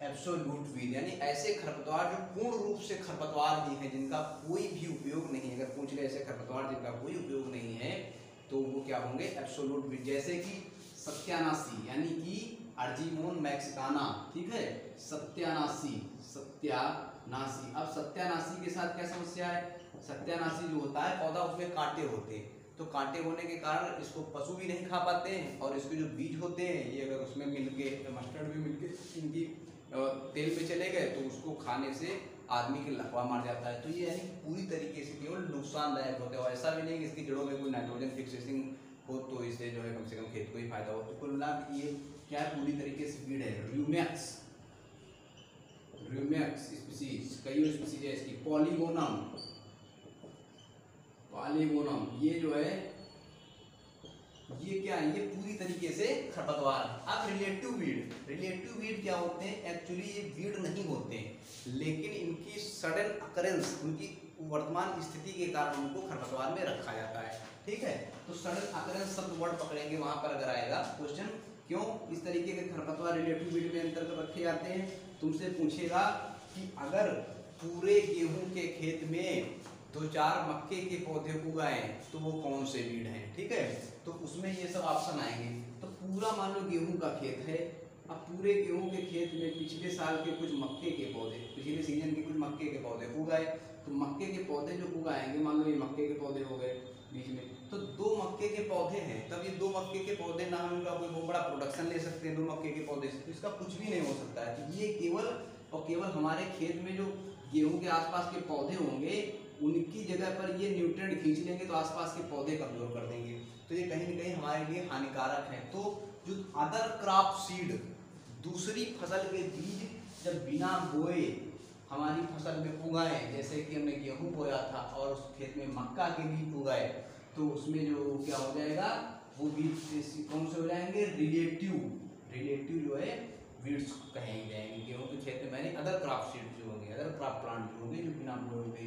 absolute weed, यानी ऐसे खरपतवार जो पूर्ण रूप से खरपतवार ही है, जिनका कोई भी उपयोग नहीं है। अगर पूछ ले ऐसे खरपतवार जिनका कोई उपयोग नहीं है तो वो क्या होंगे, एब्सोल्यूट वीड। जैसे कि सत्यानाशी यानी कि अर्जिमोन मैक्सिकाना, ठीक है, सत्यानाशी, सत्यानाशी। अब सत्यानाशी के साथ क्या समस्या है, सत्यानाशी जो होता है पौधा उसमें कांटे होते हैं, तो कांटे होने के कारण इसको पशु भी नहीं खा पाते हैं, और इसके जो बीज होते हैं ये अगर उसमें मिलके मस्टर्ड भी मिलके इनकी तेल पे चले गए तो उसको खाने से आदमी के लकवा मार जाता है। तो ये यानी पूरी तरीके से केवल नुकसानदायक होते हैं, और ऐसा भी नहीं कि इसकी जड़ों में कोई नाइट्रोजन फिक्सेसिंग हो तो इससे जो है कम से कम खेत को ही फायदा हो। तो कुल मिला ये क्या है, पूरी तरीके से वीड है। र्यूमैक्स, र्यूमैक्स स्पीसीज, कई स्पीसीज है इसकी। पॉलीगोनम, पॉलीगोनम ये जो है ये क्या है, ये पूरी तरीके से खरपतवार। अब रिलेटिव वीड, रिलेटिव वीड क्या होते हैं, एक्चुअली ये वीड नहीं होते हैं, लेकिन इनकी सडन अकरेंस, उनकी वर्तमान स्थिति के कारण उनको खरपतवार में रखा जाता है, ठीक है। तो सडन अकरेंस शब्द वर्ड पकड़ेंगे वहां पर अगर आएगा क्वेश्चन, क्यों इस तरीके के खरपतवार रिलेटिव वीड में अंतर्गत रखे जाते हैं। तुमसे पूछेगा कि अगर पूरे गेहूं के खेत में 2-4 मक्के के पौधे उगाए तो वो कौन से वीड हैं, ठीक है। तो उसमें ये सब ऑप्शन आएंगे। तो पूरा मान लो गेहूं का खेत है, अब पूरे गेहूं के खेत में पिछले साल के कुछ मक्के के पौधे, पिछले सीजन के कुछ मक्के के पौधे उगाए, तो मक्के के पौधे जो उगाएंगे, मान लो ये मक्के के पौधे हो गए, बीच में। तो 2 मक्के के पौधे हैं, तब ये 2 मक्के के पौधे ना हम उनका कोई बहुत बड़ा प्रोडक्शन ले सकते हैं 2 मक्के के पौधे से, तो इसका कुछ भी नहीं हो सकता है। तो ये केवल और केवल हमारे खेत में जो गेहूं के आसपास के पौधे होंगे उनकी जगह पर ये न्यूट्रिएंट खींच लेंगे तो आसपास के पौधे कमजोर कर देंगे, तो ये कहीं ना कहीं हमारे लिए हानिकारक है। तो जो अदर क्रॉप सीड, दूसरी फसल के बीज जब बिना बोए हमारी फसल में उगाए, जैसे कि हमने गेहूं बोया था और उस खेत में मक्का के बीज उगाए, तो उसमें जो क्या हो जाएगा, वो बीज कौन से हो जाएंगे, रिलेटिव जो है वीड्स कहेंगे जाएंगे। गेहूं के खेत में मैंने अदर क्रॉप सीड जो होंगे, अदर क्रॉप प्लांट जो होंगे जो बिना बोए हुए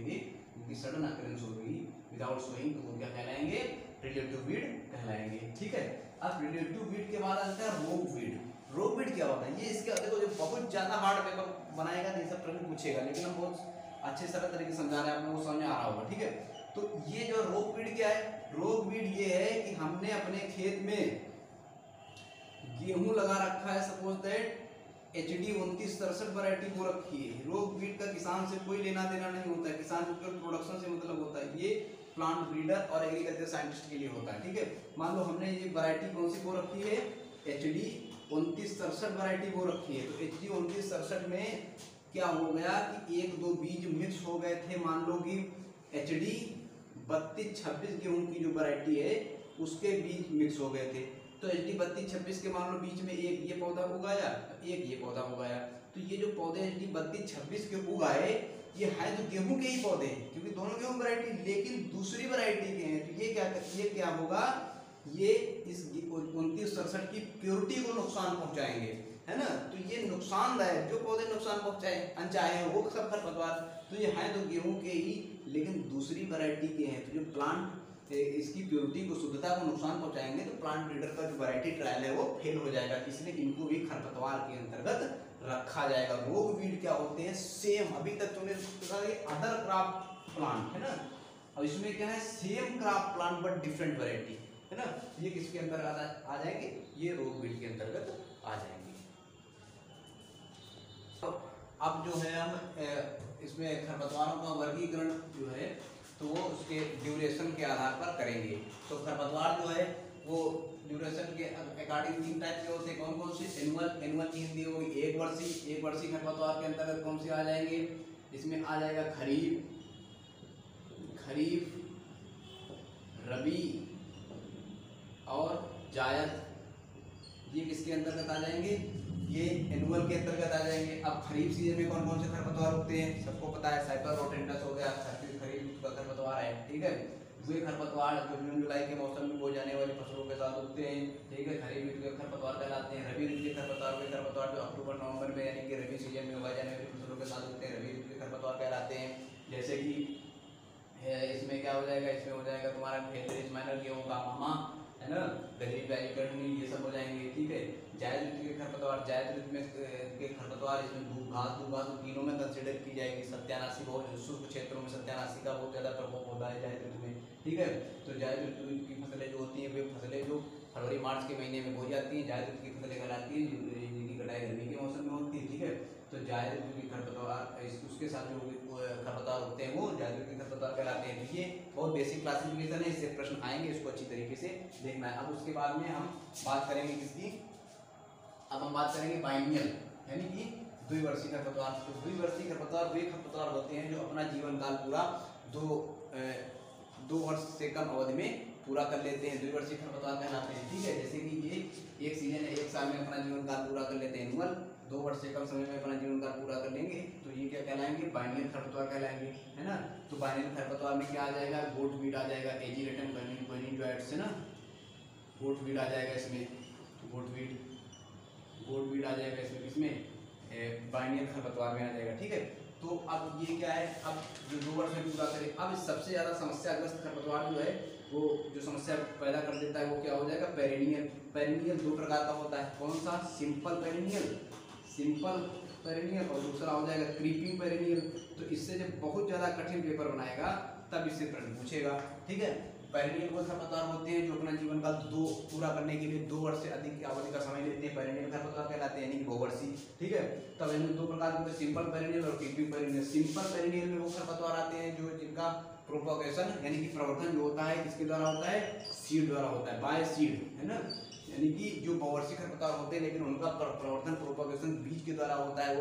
उनकी सडन अकरेंस हो गई विदाउट सोइंग, तो वो क्या कहलाएंगे, रिलेटिव वीड कहलाएंगे। ठीक है। अब रिलेटिव वीड के बाद आता है रोग वीड। रोग वीड क्या होता है, ये इसके देखो जो बहुत ज्यादा हार्ड पेपर बनाएगा नहीं, सब प्रश्न पूछेगा, लेकिन हम बहुत अच्छे सरल तरीके से समझा रहे हैं, आप लोगों को समझ में आ रहा होगा। ठीक है। तो ये जो रोग वीड क्या है, रोग वीड ये है कि हमने अपने खेत में गेहूं लगा रखा है, सपोज दैट HD 2967 वैरायटी हो रखी है। रोग वीड का किसान से कोई लेना देना नहीं होता है, किसान को केवल प्रोडक्शन से मतलब होता है, ये प्लांट ब्रीडर और एग्रीकल्चर साइंटिस्ट के लिए होता है। ठीक है। मान लो हमने ये वैरायटी कौन सी हो रखी है, HD 2967 वैरायटी हो रखी है। तो HD 2967 में क्या हो गया कि 1-2 बीज मिक्स हो गए थे, मान लो कि HD 3226 गेहूं की जो वैरायटी है उसके बीज मिक्स हो गए थे, तो HD 3226 के मान लो बीच में एक ये पौधा उगाया, एक ये पौधा उगाया, तो ये जो पौधे HD 3226 के उगाए ये है तो गेहूं के ही पौधे हैं, क्योंकि दोनों गेहूं वैरायटी लेकिन दूसरी वैरायटी के हैं, तो ये क्या होगा, ये इस 2967 की प्योरिटी को नुकसान पहुंचाएंगे, है ना। तो ये नुकसानदायक, जो पौधे नुकसान पहुंचाए अनचाहे वो सब खरपतवार, तो ये है तो गेहूं के ही लेकिन दूसरी वैरायटी के हैं, तो जो प्लांट इसकी प्योरिटी को, शुद्धता को नुकसान पहुंचाएंगे, तो प्लांट ब्रीडर का जो वैरायटी ट्रायल है वो फेल हो जाएगा, इसलिए इनको भी खरपतवार के अंतर्गत रखा जाएगा। रोग वीड क्या होते हैं, सेम अभी तक तुमने अदर क्रॉप प्लांट है ना, और इसमें क्या है, same crop plant but different variety, है ना, ये किसके अंतर्गत आ जाएंगे, ये रोग वीड के अंतर्गत आ जाएंगे। तो अब जो है हम इसमें खरपतवारों का वर्गीकरण जो है तो वो उसके ड्यूरेशन के आधार पर करेंगे। तो खरपतवार जो है वो ड्यूरेशन के अकॉर्डिंग 3 टाइप के होते हैं, कौन कौन से, एनुअल की हिंदी होगी 1 वर्षीय खरपतवार के अंतर्गत कौन से आ जाएंगे, इसमें आ जाएगा खरीफ, रबी और जायद, ये किसके अंतर्गत आ जाएंगे, ये एनुअल के अंतर्गत आ जाएंगे। अब खरीफ सीजन में कौन कौन से खरपतवार उगते हैं, सबको पता है, साइपररोटेंडस हो गया, खरीफ का खरपतवार है। ठीक है। वे खरपतवार जो जून जुलाई के मौसम में बोई जाने वाली फसलों के साथ उगते हैं। ठीक है। खरीफ ऋतु के खरपतवार कहलाते हैं। रबी ऋतु के खरपतवार जो अक्टूबर नवंबर में यानी कि रबी सीजन में उगाई जाने वाली फसलों के साथ उगते हैं, रबी ऋतु के खरपतवार कहलाते हैं। जैसे कि इसमें क्या हो जाएगा, इसमें हो जाएगा तुम्हारा फेथरिस माइनर गेहूं का मामा, है ना, गजरी प्याजी कटनी, ये सब हो जाएंगे। ठीक है। जायद ऋतु के खरपतवार, जायद ऋतु में के खरपतवार, इसमें दूब घास तीनों में कंसिडर की जाएगी। सत्यानाशी, बहुत शुष्क क्षेत्रों में सत्यानाशी का बहुत ज़्यादा प्रकोप होता है जायद ऋतु में। ठीक है। तो जायद ऋतु की फसलें जो होती हैं वे फसलें जो फरवरी मार्च के महीने में बोई जाती हैं, जायद ऋतु की फसलें कहलाती हैं, जिनकी कटाई गर्मी के मौसम में होती है। ठीक है। तो जायद ऋतु की खरपतवार, उसके साथ जो खरपतवार होते हैं वो जायद ऋतु के खरपतवार कहलाते हैं। तो ये बहुत बेसिक क्लासिफिकेशन है, इससे प्रश्न आएंगे, इसको अच्छी तरीके से देखना है। अब उसके बाद में हम बात करेंगे किसकी, अब हम बात करेंगे बाइनियल, यानी कि द्विवर्षीय खरपतवार। तो द्विवर्षीय खरपतवार वे खरपतवार होते हैं जो अपना जीवन काल पूरा 2 वर्ष से कम अवधि में पूरा कर लेते हैं, द्विवर्षीय खरपतवार कहलाते हैं। ठीक है। जैसे कि ये एक सीजन है, 1 साल में अपना जीवन काल पूरा कर लेते हैं एनुअल, 2 वर्ष से कम समय में अपना जीवन काल पूरा कर लेंगे, तो ये क्या कहलाएंगे, बाइनियल खरपतवार कहलाएंगे, है ना। तो बाइनियल खरपतवार में क्या आ जाएगा, गोट वीड आ जाएगा, एजीरेटम गोनिनजोइड्स से ना, गोट वीड आ जाएगा इसमें, गोट वीड आ जाएगा इसमें बाइनियल खरपतवार में आ जाएगा। ठीक है। तो अब ये क्या है, अब जो 2 वर्ष में पूरा करे, अब सबसे ज़्यादा समस्याग्रस्त खरपतवार जो है वो जो समस्या पैदा कर देता है वो क्या हो जाएगा, पेरिनियल 2 प्रकार का होता है, कौन सा, सिंपल पेरिनियल और दूसरा हो जाएगा क्रीपिंग पेरिनियल। तो इससे जब बहुत ज़्यादा कठिन पेपर बनाएगा तब इससे प्रश्न पूछेगा। ठीक है। पेरिनियल वो खरपतवार होते हैं जो अपना जीवन काल पूरा करने के लिए 2 वर्ष से अधिक की अवधि का समय लेते हैं, पेरिनियल खरपतवार कहलाते हैं, यानी कि बहुवर्षीय। ठीक है। तब इनमें 2 प्रकार के, सिंपल पेरिनियल और क्रीपिंग पेरिनियल। सिंपल पेरिनियल में वो खरपतवार आते हैं जो जिनका प्रोपोगेशन यानी कि प्रवर्धन जो होता है किसके द्वारा होता है, सीड द्वारा होता है, बाय सीड, है ना। यानी कि जो बहुवर्षीय खरपतवार होते हैं लेकिन उनका प्रवर्धन प्रोपोगेशन बीज के द्वारा होता है,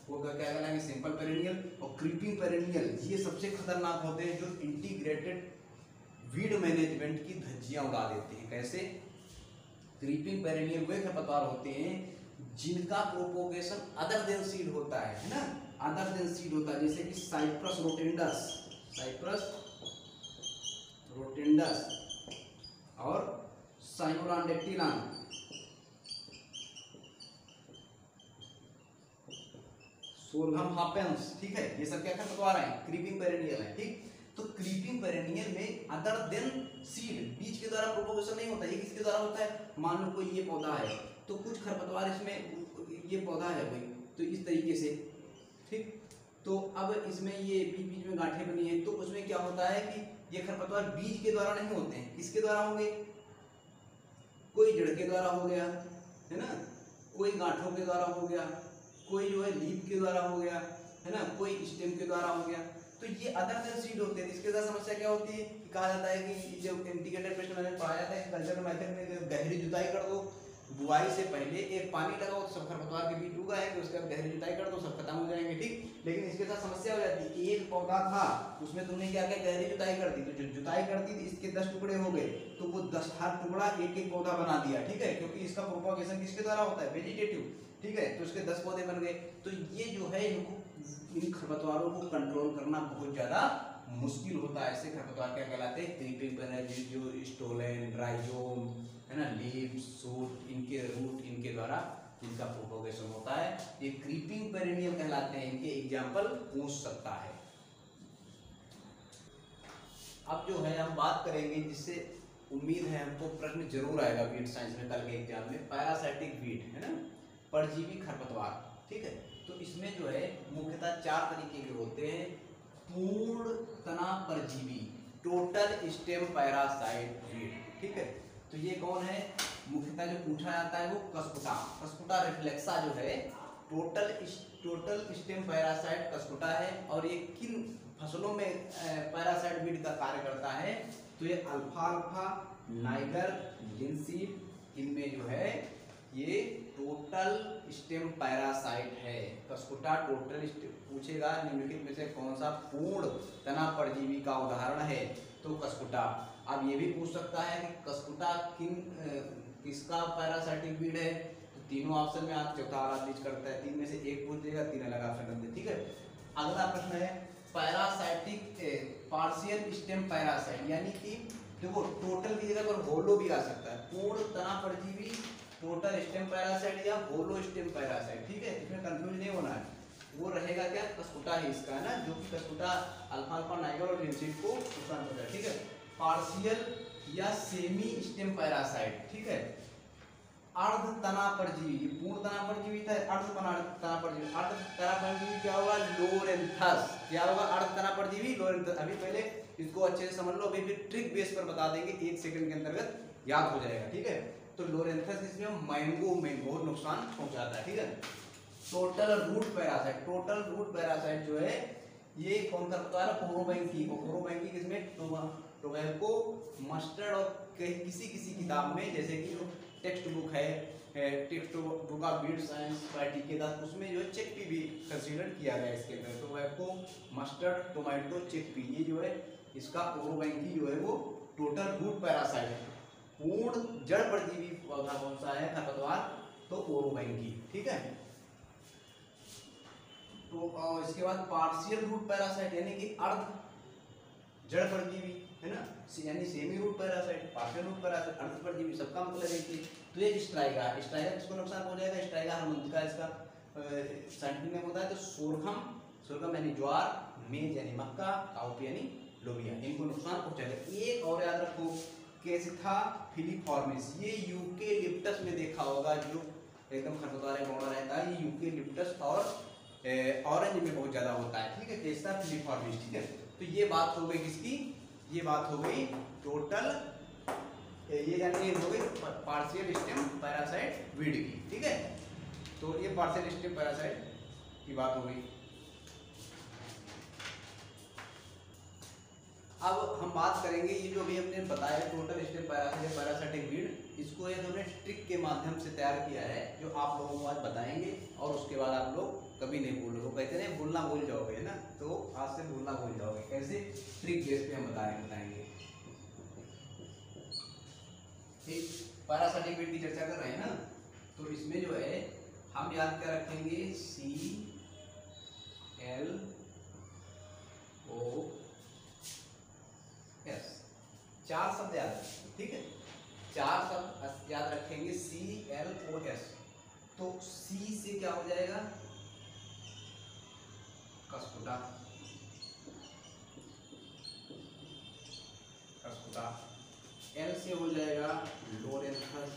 वो क्या कहलाएंगे, सिंपल पेरेनियल और क्रीपिंग पेरेनियल। ये सबसे खतरनाक होते हैं जो इंटीग्रेटेड वीड मैनेजमेंट की धज्जियां उड़ा देते हैं। कैसे? क्रीपिंग पेरेनियल वे खरपतवार होते हैं जिनका प्रोपोगेशन अदर देन सीड होता है ना, अदर देन सीड होता है, जैसे कि साइप्रस रोटेंडस और साइनोरांडेक्टिलान, सोरघम हापेंस, ठीक है, ये सब क्या खरपतवार हैं, क्रीपिंग पेरेनियल है, ठीक। तो क्रीपिंग पेरेनियल में अदर देन सीड, बीज के द्वारा प्रोपोगेशन नहीं होता, ये किसके द्वारा होता है, मान लो कोई ये पौधा है तो कुछ खरपतवार इसमें, ये पौधा है भाई, तो इस तरीके से, ठीक। तो अब इसमें ये बीच बीच में गांठें बनी है, तो उसमें क्या होता है कि ये खरपतवार बीज के द्वारा नहीं होते हैं, किसके द्वारा होंगे, कोई जड़ के द्वारा हो गया, है ना, कोई गांठों के द्वारा हो गया, कोई जो है लीफ के द्वारा हो गया, है ना, कोई स्टेम के द्वारा हो गया। तो ये अदर देन सीड होते हैं। इसके साथ समस्या क्या होती है, कहा जाता है कि जो इंटीग्रेटेड पेस्ट मैंने पढ़ाया था कल्चर मेथड में, गहरी जुताई कर दो, बुआई से पहले एक पानी लगाओ तो सब खरपतवार के बीज उग आएंगे, उसके बाद गहरी जुताई कर दो सब खत्म हो जाएंगे, ठीक। लेकिन इसके साथ समस्या हो जाती है, एक पौधा था उसमें तुमने क्या किया, गहरी जुताई कर दी, तो जो जुताई करती थी इसके 10 टुकड़े हो गए, तो वो 10 हर टुकड़ा एक एक पौधा बना दिया, ठीक है, क्योंकि इसका प्रोपोगेशन किसके द्वारा होता है, वेजिटेटिव, ठीक है, तो इसके 10 पौधे बन गए। तो ये जो है इन खरपतवारों को कंट्रोल करना बहुत ज्यादा मुश्किल होता है। ऐसे खरपतवार क्या कहलाते हैं, क्रीपिंग पेरेनियल, जो स्टोलेन, राइजोम, है ना, लीफ, शूट, इनके रूट, इनके द्वारा इनका प्रोपोगेशन होता है, ये क्रीपिंग पेरेनियल कहलाते हैं। इनके एग्जाम्पल पूछ सकता है। अब जो है हम बात करेंगे जिससे उम्मीद है हमको प्रश्न जरूर आएगा वीड साइंस में कल के एग्जाम में, पैरासाइटिक वीड, है ना, परजीवी खरपतवार, ठीक है। तो इसमें जो है मुख्यतः 4 तरीके के होते हैं, पूर्ण तना परजीवी, टोटल स्टेम पैरासाइट वीड, ठीक है। तो ये कौन है, मुख्यतः जो पूछा जाता है वो कस्कुटा रिफ्लेक्सा जो है टोटल स्टेम पैरासाइट कस्कुटा है। और ये किन फसलों में पैरासाइट वीड का कार्य करता है, तो ये अल्फाल्फा, नाइगर, लिंसीड, इनमें जो है ये टोटल स्टेम पैरासाइट है। कस्कुटा टोटल स्टेम पूछेगा निम्नलिखित में से कौन सा पूर्ण तना परजीवी का उदाहरण है, तो कस्कुटा। अब ये भी पूछ सकता है कि कस्कुटा किसका पैरासाइटिक वीड है, तो तीनों ऑप्शन में आप चौथा वाला चीज करता है, 3 में से 1 पूछ देगा, 3 अलग ऑप्शन कर दे, ठीक है। अगला प्रश्न है पैरासाइटिक पार्शियल स्टेम पैरासाइट, यानी कि देखो टोटल की जगह पर होलो भी आ सकता है, पूर्ण तना परजीवी, टोटल स्टेम पैरासाइट या होलो स्टेम पैरासाइट, ठीक है, इसमें कंफ्यूज नहीं होना है। वो रहेगा क्या, कस्कुटा ही इसका, है ना, जो कि कस्कुटा अल्फाल्फा, नाइगर और लिंसीड को नुकसान पहुंचाता है, ठीक है। पार्शियल या सेमी स्टेम पैरासाइट, ठीक है। अर्ध तना परजीवी, ये पूर्ण तना परजीवी था, अर्ध तना परजीवी, अर्ध तना परजीवी क्या होगा, लोरेंथस, क्या होगा, अर्ध तना परजीवी लोरेंथस। अभी पहले इसको अच्छे से समझ लो, अभी फिर ट्रिक बेस पर बता देंगे, 1 सेकंड के अंतर्गत याद हो जाएगा, ठीक है। तो लोरेंथस इसमें मैंगो में बहुत नुकसान पहुंचाता है, ठीक है। टोटल रूट पैरासाइट जो है ये कौन खरपतवार है, फोरोबैंकी, किसमें, टोबैको, मस्टर्ड और किसी किताब में, जैसे कि जो टेक्स्ट बुक है, text book of weed science by T K. Das, उसमें जो है चिकपी भी कंसीडर किया गया इसके अंदर। टोबैको, मस्टर्ड, टोमेटो, चिकपी, ये जो है इसका फोरोबैंकी जो है वो टोटल रूट पैरासाइट है। पूर्ण जड़ परजीवी पौधा कौन सा है, खरपतवार, तो ओरोबैंकी, ठीक है। तो इसके बाद पार्शियल रूट पैरासाइट, यानी कि अर्ध जड़ परजीवी, है ना, यानी semi root parasite, partial root parasite, अर्ध परजीवी, सबका मतलब एक ही। तो ये स्ट्राइगा किसको नुकसान पहुंचाएगा, स्ट्राइगा हरमंथिका इसका साइंटिफिक नेम होता है। तो सोरघम यानी ज्वार, मेज यानी मक्का, काउपी यानी लोबिया, इनको नुकसान पहुंचाएगा। एक और याद रखो, केसिथा फिलीफॉर्मिस, ये यूकेलिप्टस में देखा होगा, जो एकदम खरपतवार बौना रहता है, ये यूकेलिप्टस और ऑरेंज में बहुत ज्यादा होता है, ठीक है, केसिथा फिलीफॉर्मिस, ठीक है। तो ये बात हो गई किसकी, ये बात हो गई टोटल, ये यानी हो गई पार्शियल स्टेम पैरासाइट वीड की, ठीक है। तो ये पार्शियल स्टेम पैरासाइट की बात हो गई। अब हम बात करेंगे ये जो अभी हमने बताया टोटल स्टेम पैरासाइटिक वीड, इसको एक हमने ट्रिक के माध्यम से तैयार किया है जो आप लोगों को आज बताएंगे, और उसके बाद आप लोग कभी नहीं भूलोगे। वो कहते हैं भूलना भूल जाओगे ना, तो आज से भूलना भूल जाओगे। कैसे? ट्रिक बेस पे हम बताएंगे। ठीक, पैरासाइटिक वीड की चर्चा कर रहे हैं ना, तो इसमें जो है हम याद क्या रखेंगे, CLOS, 4 शब्द याद रखेंगे। ठीक है, 4 शब्द याद रखेंगे, CLOS। तो C से क्या हो जाएगा, कस्कुटा, L से हो जाएगा लोरेंथस,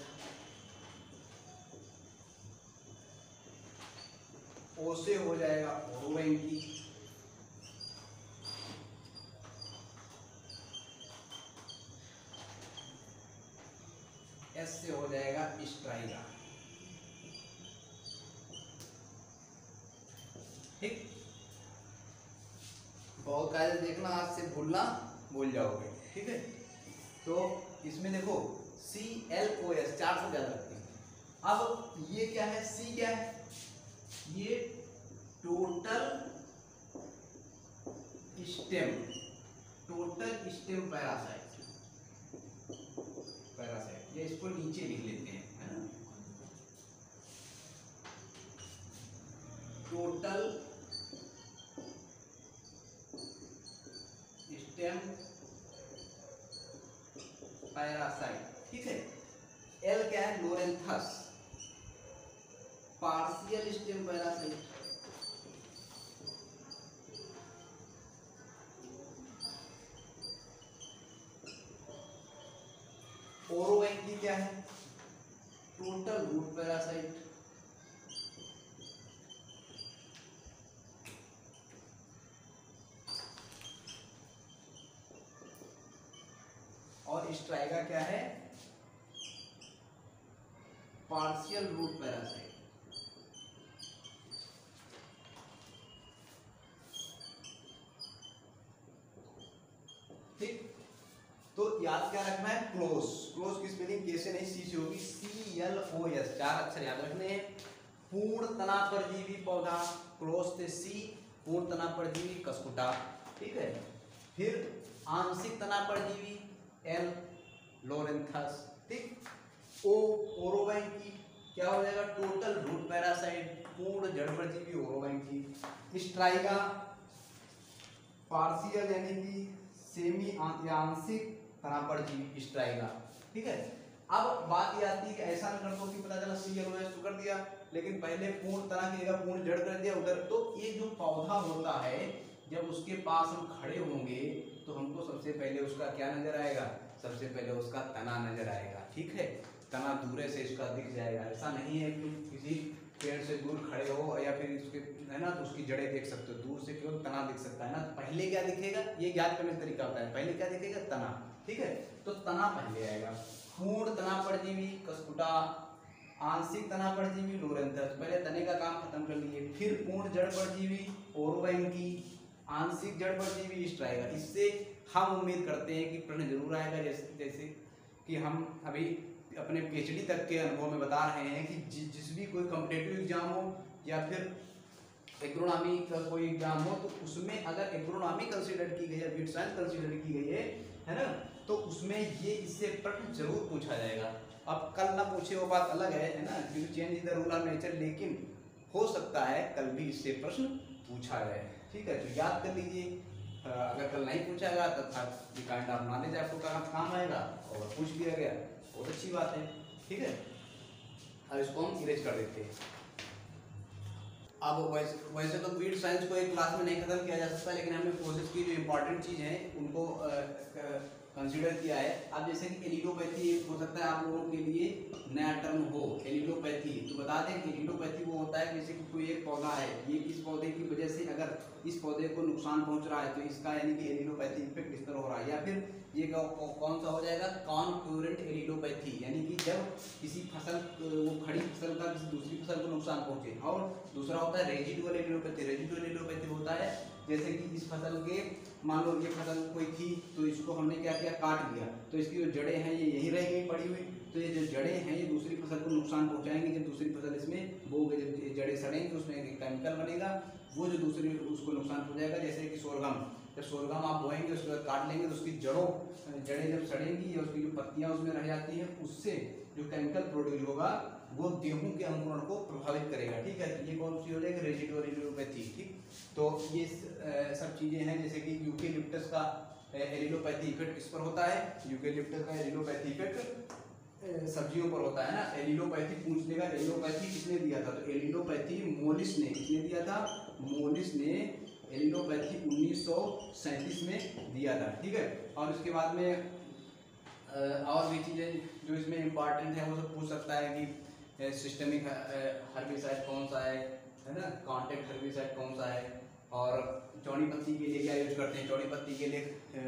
O से हो जाएगा ओरोवेंकी, S से हो जाएगा स्ट्राइगा। ठीक, बहुत कायदे देखना, आज से भूलना भूल जाओगे। ठीक है, तो इसमें देखो CLOS 4 से ज्यादा रखते हैं। अब ये क्या है, C क्या है, ये टोटल स्टेम पैरासाइट, ये इसको नीचे लिख लेते हैं, है ना, टोटल स्टेम पैरासाइट। ठीक है, L क्या है, लोरेंथस, पार्शियल स्टेम पैरासाइट। ओरोवेंकी क्या है, टोटल रूट पैरासाइट। और स्ट्राइगा क्या है, पार्शियल रूट पैरासाइट। ठीक, तो याद क्या रखना है, क्लोज की स्पेलिंग कैसे नहीं, सी से होगी, CLOS, 4 अक्षर याद रखने हैं। पूर्ण तना परजीवी पौधा, क्लोज से C, पूर्ण तना परजीवी कस्कुटा। ठीक है, फिर आंशिक तना परजीवी L, लोरेंथस। ठीक, O, ओरोवेंकी क्या हो जाएगा, टोटल रूट पैरासाइट, पूर्ण जड़ परजीवी ओरोवेंकी। स्ट्राइगा पार्शियल यानी कि सेमी आंशिक तना परजीवी स्ट्राइगा। ठीक है, अब बात ये आती है कि ऐसा न कर दो कि पता चला CLOS तो कर दिया, लेकिन पहले पूर्ण तना की जगह पूर्ण जड़ कर दिया उधर। तो ये जो पौधा होता है, जब उसके पास हम खड़े होंगे तो हमको सबसे पहले उसका क्या नजर आएगा, सबसे पहले उसका तना नजर आएगा। ठीक है, तना दूर से इसका दिख जाएगा। ऐसा नहीं है कि किसी पेड़ से दूर खड़े हो या फिर उसके, है ना, तो उसकी जड़ें देख सकते हो, दूर से केवल तना दिख सकता है ना। तो पहले क्या दिखेगा, ये ज्ञात करने का तरीका होता है, पहले क्या दिखेगा, तना। ठीक है, तो तना पहले आएगा, पूर्ण तना परजीवी कस्कुटा, आंशिक तना परजीवी लोरेंथस। पहले तने का काम खत्म कर लिए, फिर पूर्ण जड़ परजीवी ओरोवेंकी, आंशिक जड़ परजीवी स्ट्राइगा। इससे हम उम्मीद करते हैं कि प्रश्न जरूर आएगा, जैसे कि हम अभी अपने PhD तक के अनुभव में बता रहे हैं कि जिस भी कोई कॉम्पिटिटिव एग्जाम हो या फिर एग्रोनॉमी का कोई एग्जाम हो, तो उसमें अगर एग्रोनॉमी कंसीडर की गई है, वीड साइंस कंसीडर की गई है ना, तो उसमें ये इससे प्रश्न जरूर पूछा जाएगा। अब कल ना पूछे वो बात अलग है ना, क्योंकि change is the rule of nature, लेकिन हो सकता है कल भी इससे प्रश्न पूछा जाए। ठीक है, तो याद कर लीजिए, अगर कल नहीं पूछा गया तो काइंड ऑफ नॉलेज आपको काम आएगा, और पूछ लिया गया बहुत अच्छी बात है। ठीक है, अब इसको हम इरेज कर देते हैं। अब वैसे तो वीड साइंस को एक क्लास में नहीं खत्म किया जा सकता, लेकिन हमने कोशिश की जो इम्पोर्टेंट चीज़ है उनको कंसीडर किया है। अब जैसे कि एलिडोपैथी हो सकता है आप लोगों के लिए नया टर्म हो, एलिडोपैथी। तो बता दें एलिडोपैथी वो होता है जैसे कि कोई एक पौधा है, ये इस पौधे की वजह से अगर इस पौधे को नुकसान पहुंच रहा है तो इसका यानी कि एलिडोपैथी इफेक्ट इस तरह हो रहा है। या फिर ये कौन सा हो जाएगा, कॉनक्यूरेंट एलिडोपैथी, यानी कि जब किसी फसल वो खड़ी फसल का किसी दूसरी फसल को नुकसान पहुंचे। और दूसरा होता है रेजिडुअल एलिडोपैथी। रेजिडुअल एलिडोपैथी होता है जैसे कि इस फसल के मान लो ये फसल कोई थी तो इसको हमने क्या किया, काट दिया, तो इसकी जो जड़ें हैं ये यहीं रह गई पड़ी हुई, तो ये जो जड़ें हैं ये दूसरी फसल को नुकसान पहुंचाएंगी। जब दूसरी फसल इसमें बोओगे, जब ये जड़ें सड़ेंगी उसमें एक केमिकल बनेगा, वो जो दूसरी उसको नुकसान पहुंचाएगा। जैसे कि सोरगम, जब सोरगम आप बोएंगे उसके बाद काट लेंगे तो उसकी जड़ें जब सड़ेंगी या उसकी जो पत्तियां उसमें रह जाती हैं, उससे जो केमिकल प्रोड्यूस होगा वो गेहूं के अंकुरण को प्रभावित करेगा। ठीक है, ये कौन सी हो जाएगी, रेजिडुअल एलिलोपैथी। ठीक, तो ये सब चीजें हैं। जैसे कि यूकेलिप्टस का एलिलोपैथी इफेक्ट किस पर होता है, यूकेलिप्टस का एलिलोपैथी इफेक्ट सब्जियों पर होता है ना। एलिलोपैथी पूछ लेगा, एलिलोपैथी किसने दिया था, तो एलिलोपैथी मोलिस ने, किसने दिया था, मोलिस ने एलिलोपैथी 1937 में दिया था। ठीक है, और उसके बाद में और भी चीज़ें जो इसमें इम्पॉर्टेंट है वो सब पूछ सकता है कि सिस्टमिक हर्बिसाइड कौन सा है ना, कॉन्टैक्ट हर्बिसाइड कौन सा है, और चौड़ी पत्ती के लिए क्या यूज करते हैं, चौड़ी पत्ती के लिए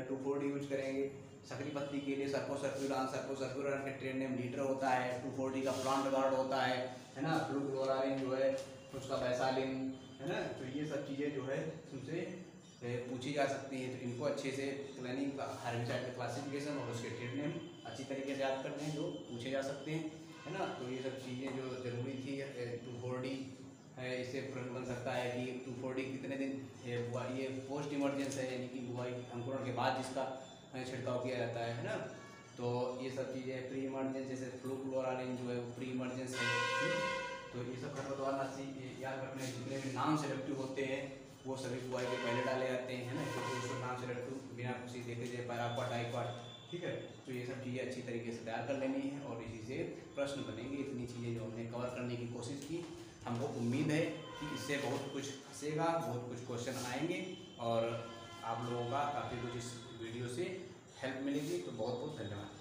2,4-D यूज करेंगे, सकरी पत्ती के लिए सर्कोसर्कुलार के ट्रेड नेम लीटर होता है, 2,4-D का प्लांट गार्ड होता है ना, फ्लूक्लोराइन जो है उसका वैसालिन है ना। तो ये सब चीज़ें जो है तुमसे पूछी जा सकती हैं, तो इनको अच्छे से प्लानिंग हर्बिसाइड का क्लासिफिकेशन और उसके ट्रेड नेम अच्छी तरीके से याद करते हैं जो पूछे जा सकते हैं, है ना। तो ये सब चीज़ें जो जरूरी थी 2,4-D है, इससे प्रश्न बन सकता है कि 2,4-D कितने दिन ये पोस्ट इमरजेंस है, यानी कि बुआई अंकुरण के बाद जिसका छिड़काव किया जाता है ना। तो ये सब चीज़ें प्री इमरजेंस, जैसे फ्लूक्लोराइन जो है वो प्री इमरजेंस है। तो ये सब खरपतवार नाशी याद रखने, जितने भी नॉन सेलेक्टिव होते हैं वो सभी बुआई के पहले डाले जाते हैं, है ना, क्योंकि उसको नॉन सेलेक्टिव बिना किसी देखे थे पैराक्वा डाइक्वा। ठीक है, तो ये सब चीज़ें अच्छी तरीके से तैयार कर लेनी है और इसी से प्रश्न बनेंगे। इतनी चीज़ें जो हमने कवर करने की कोशिश की, हमको उम्मीद है कि इससे बहुत कुछ फंसेगा, बहुत कुछ क्वेश्चन आएंगे और आप लोगों का काफ़ी कुछ इस वीडियो से हेल्प मिलेगी। तो बहुत बहुत धन्यवाद।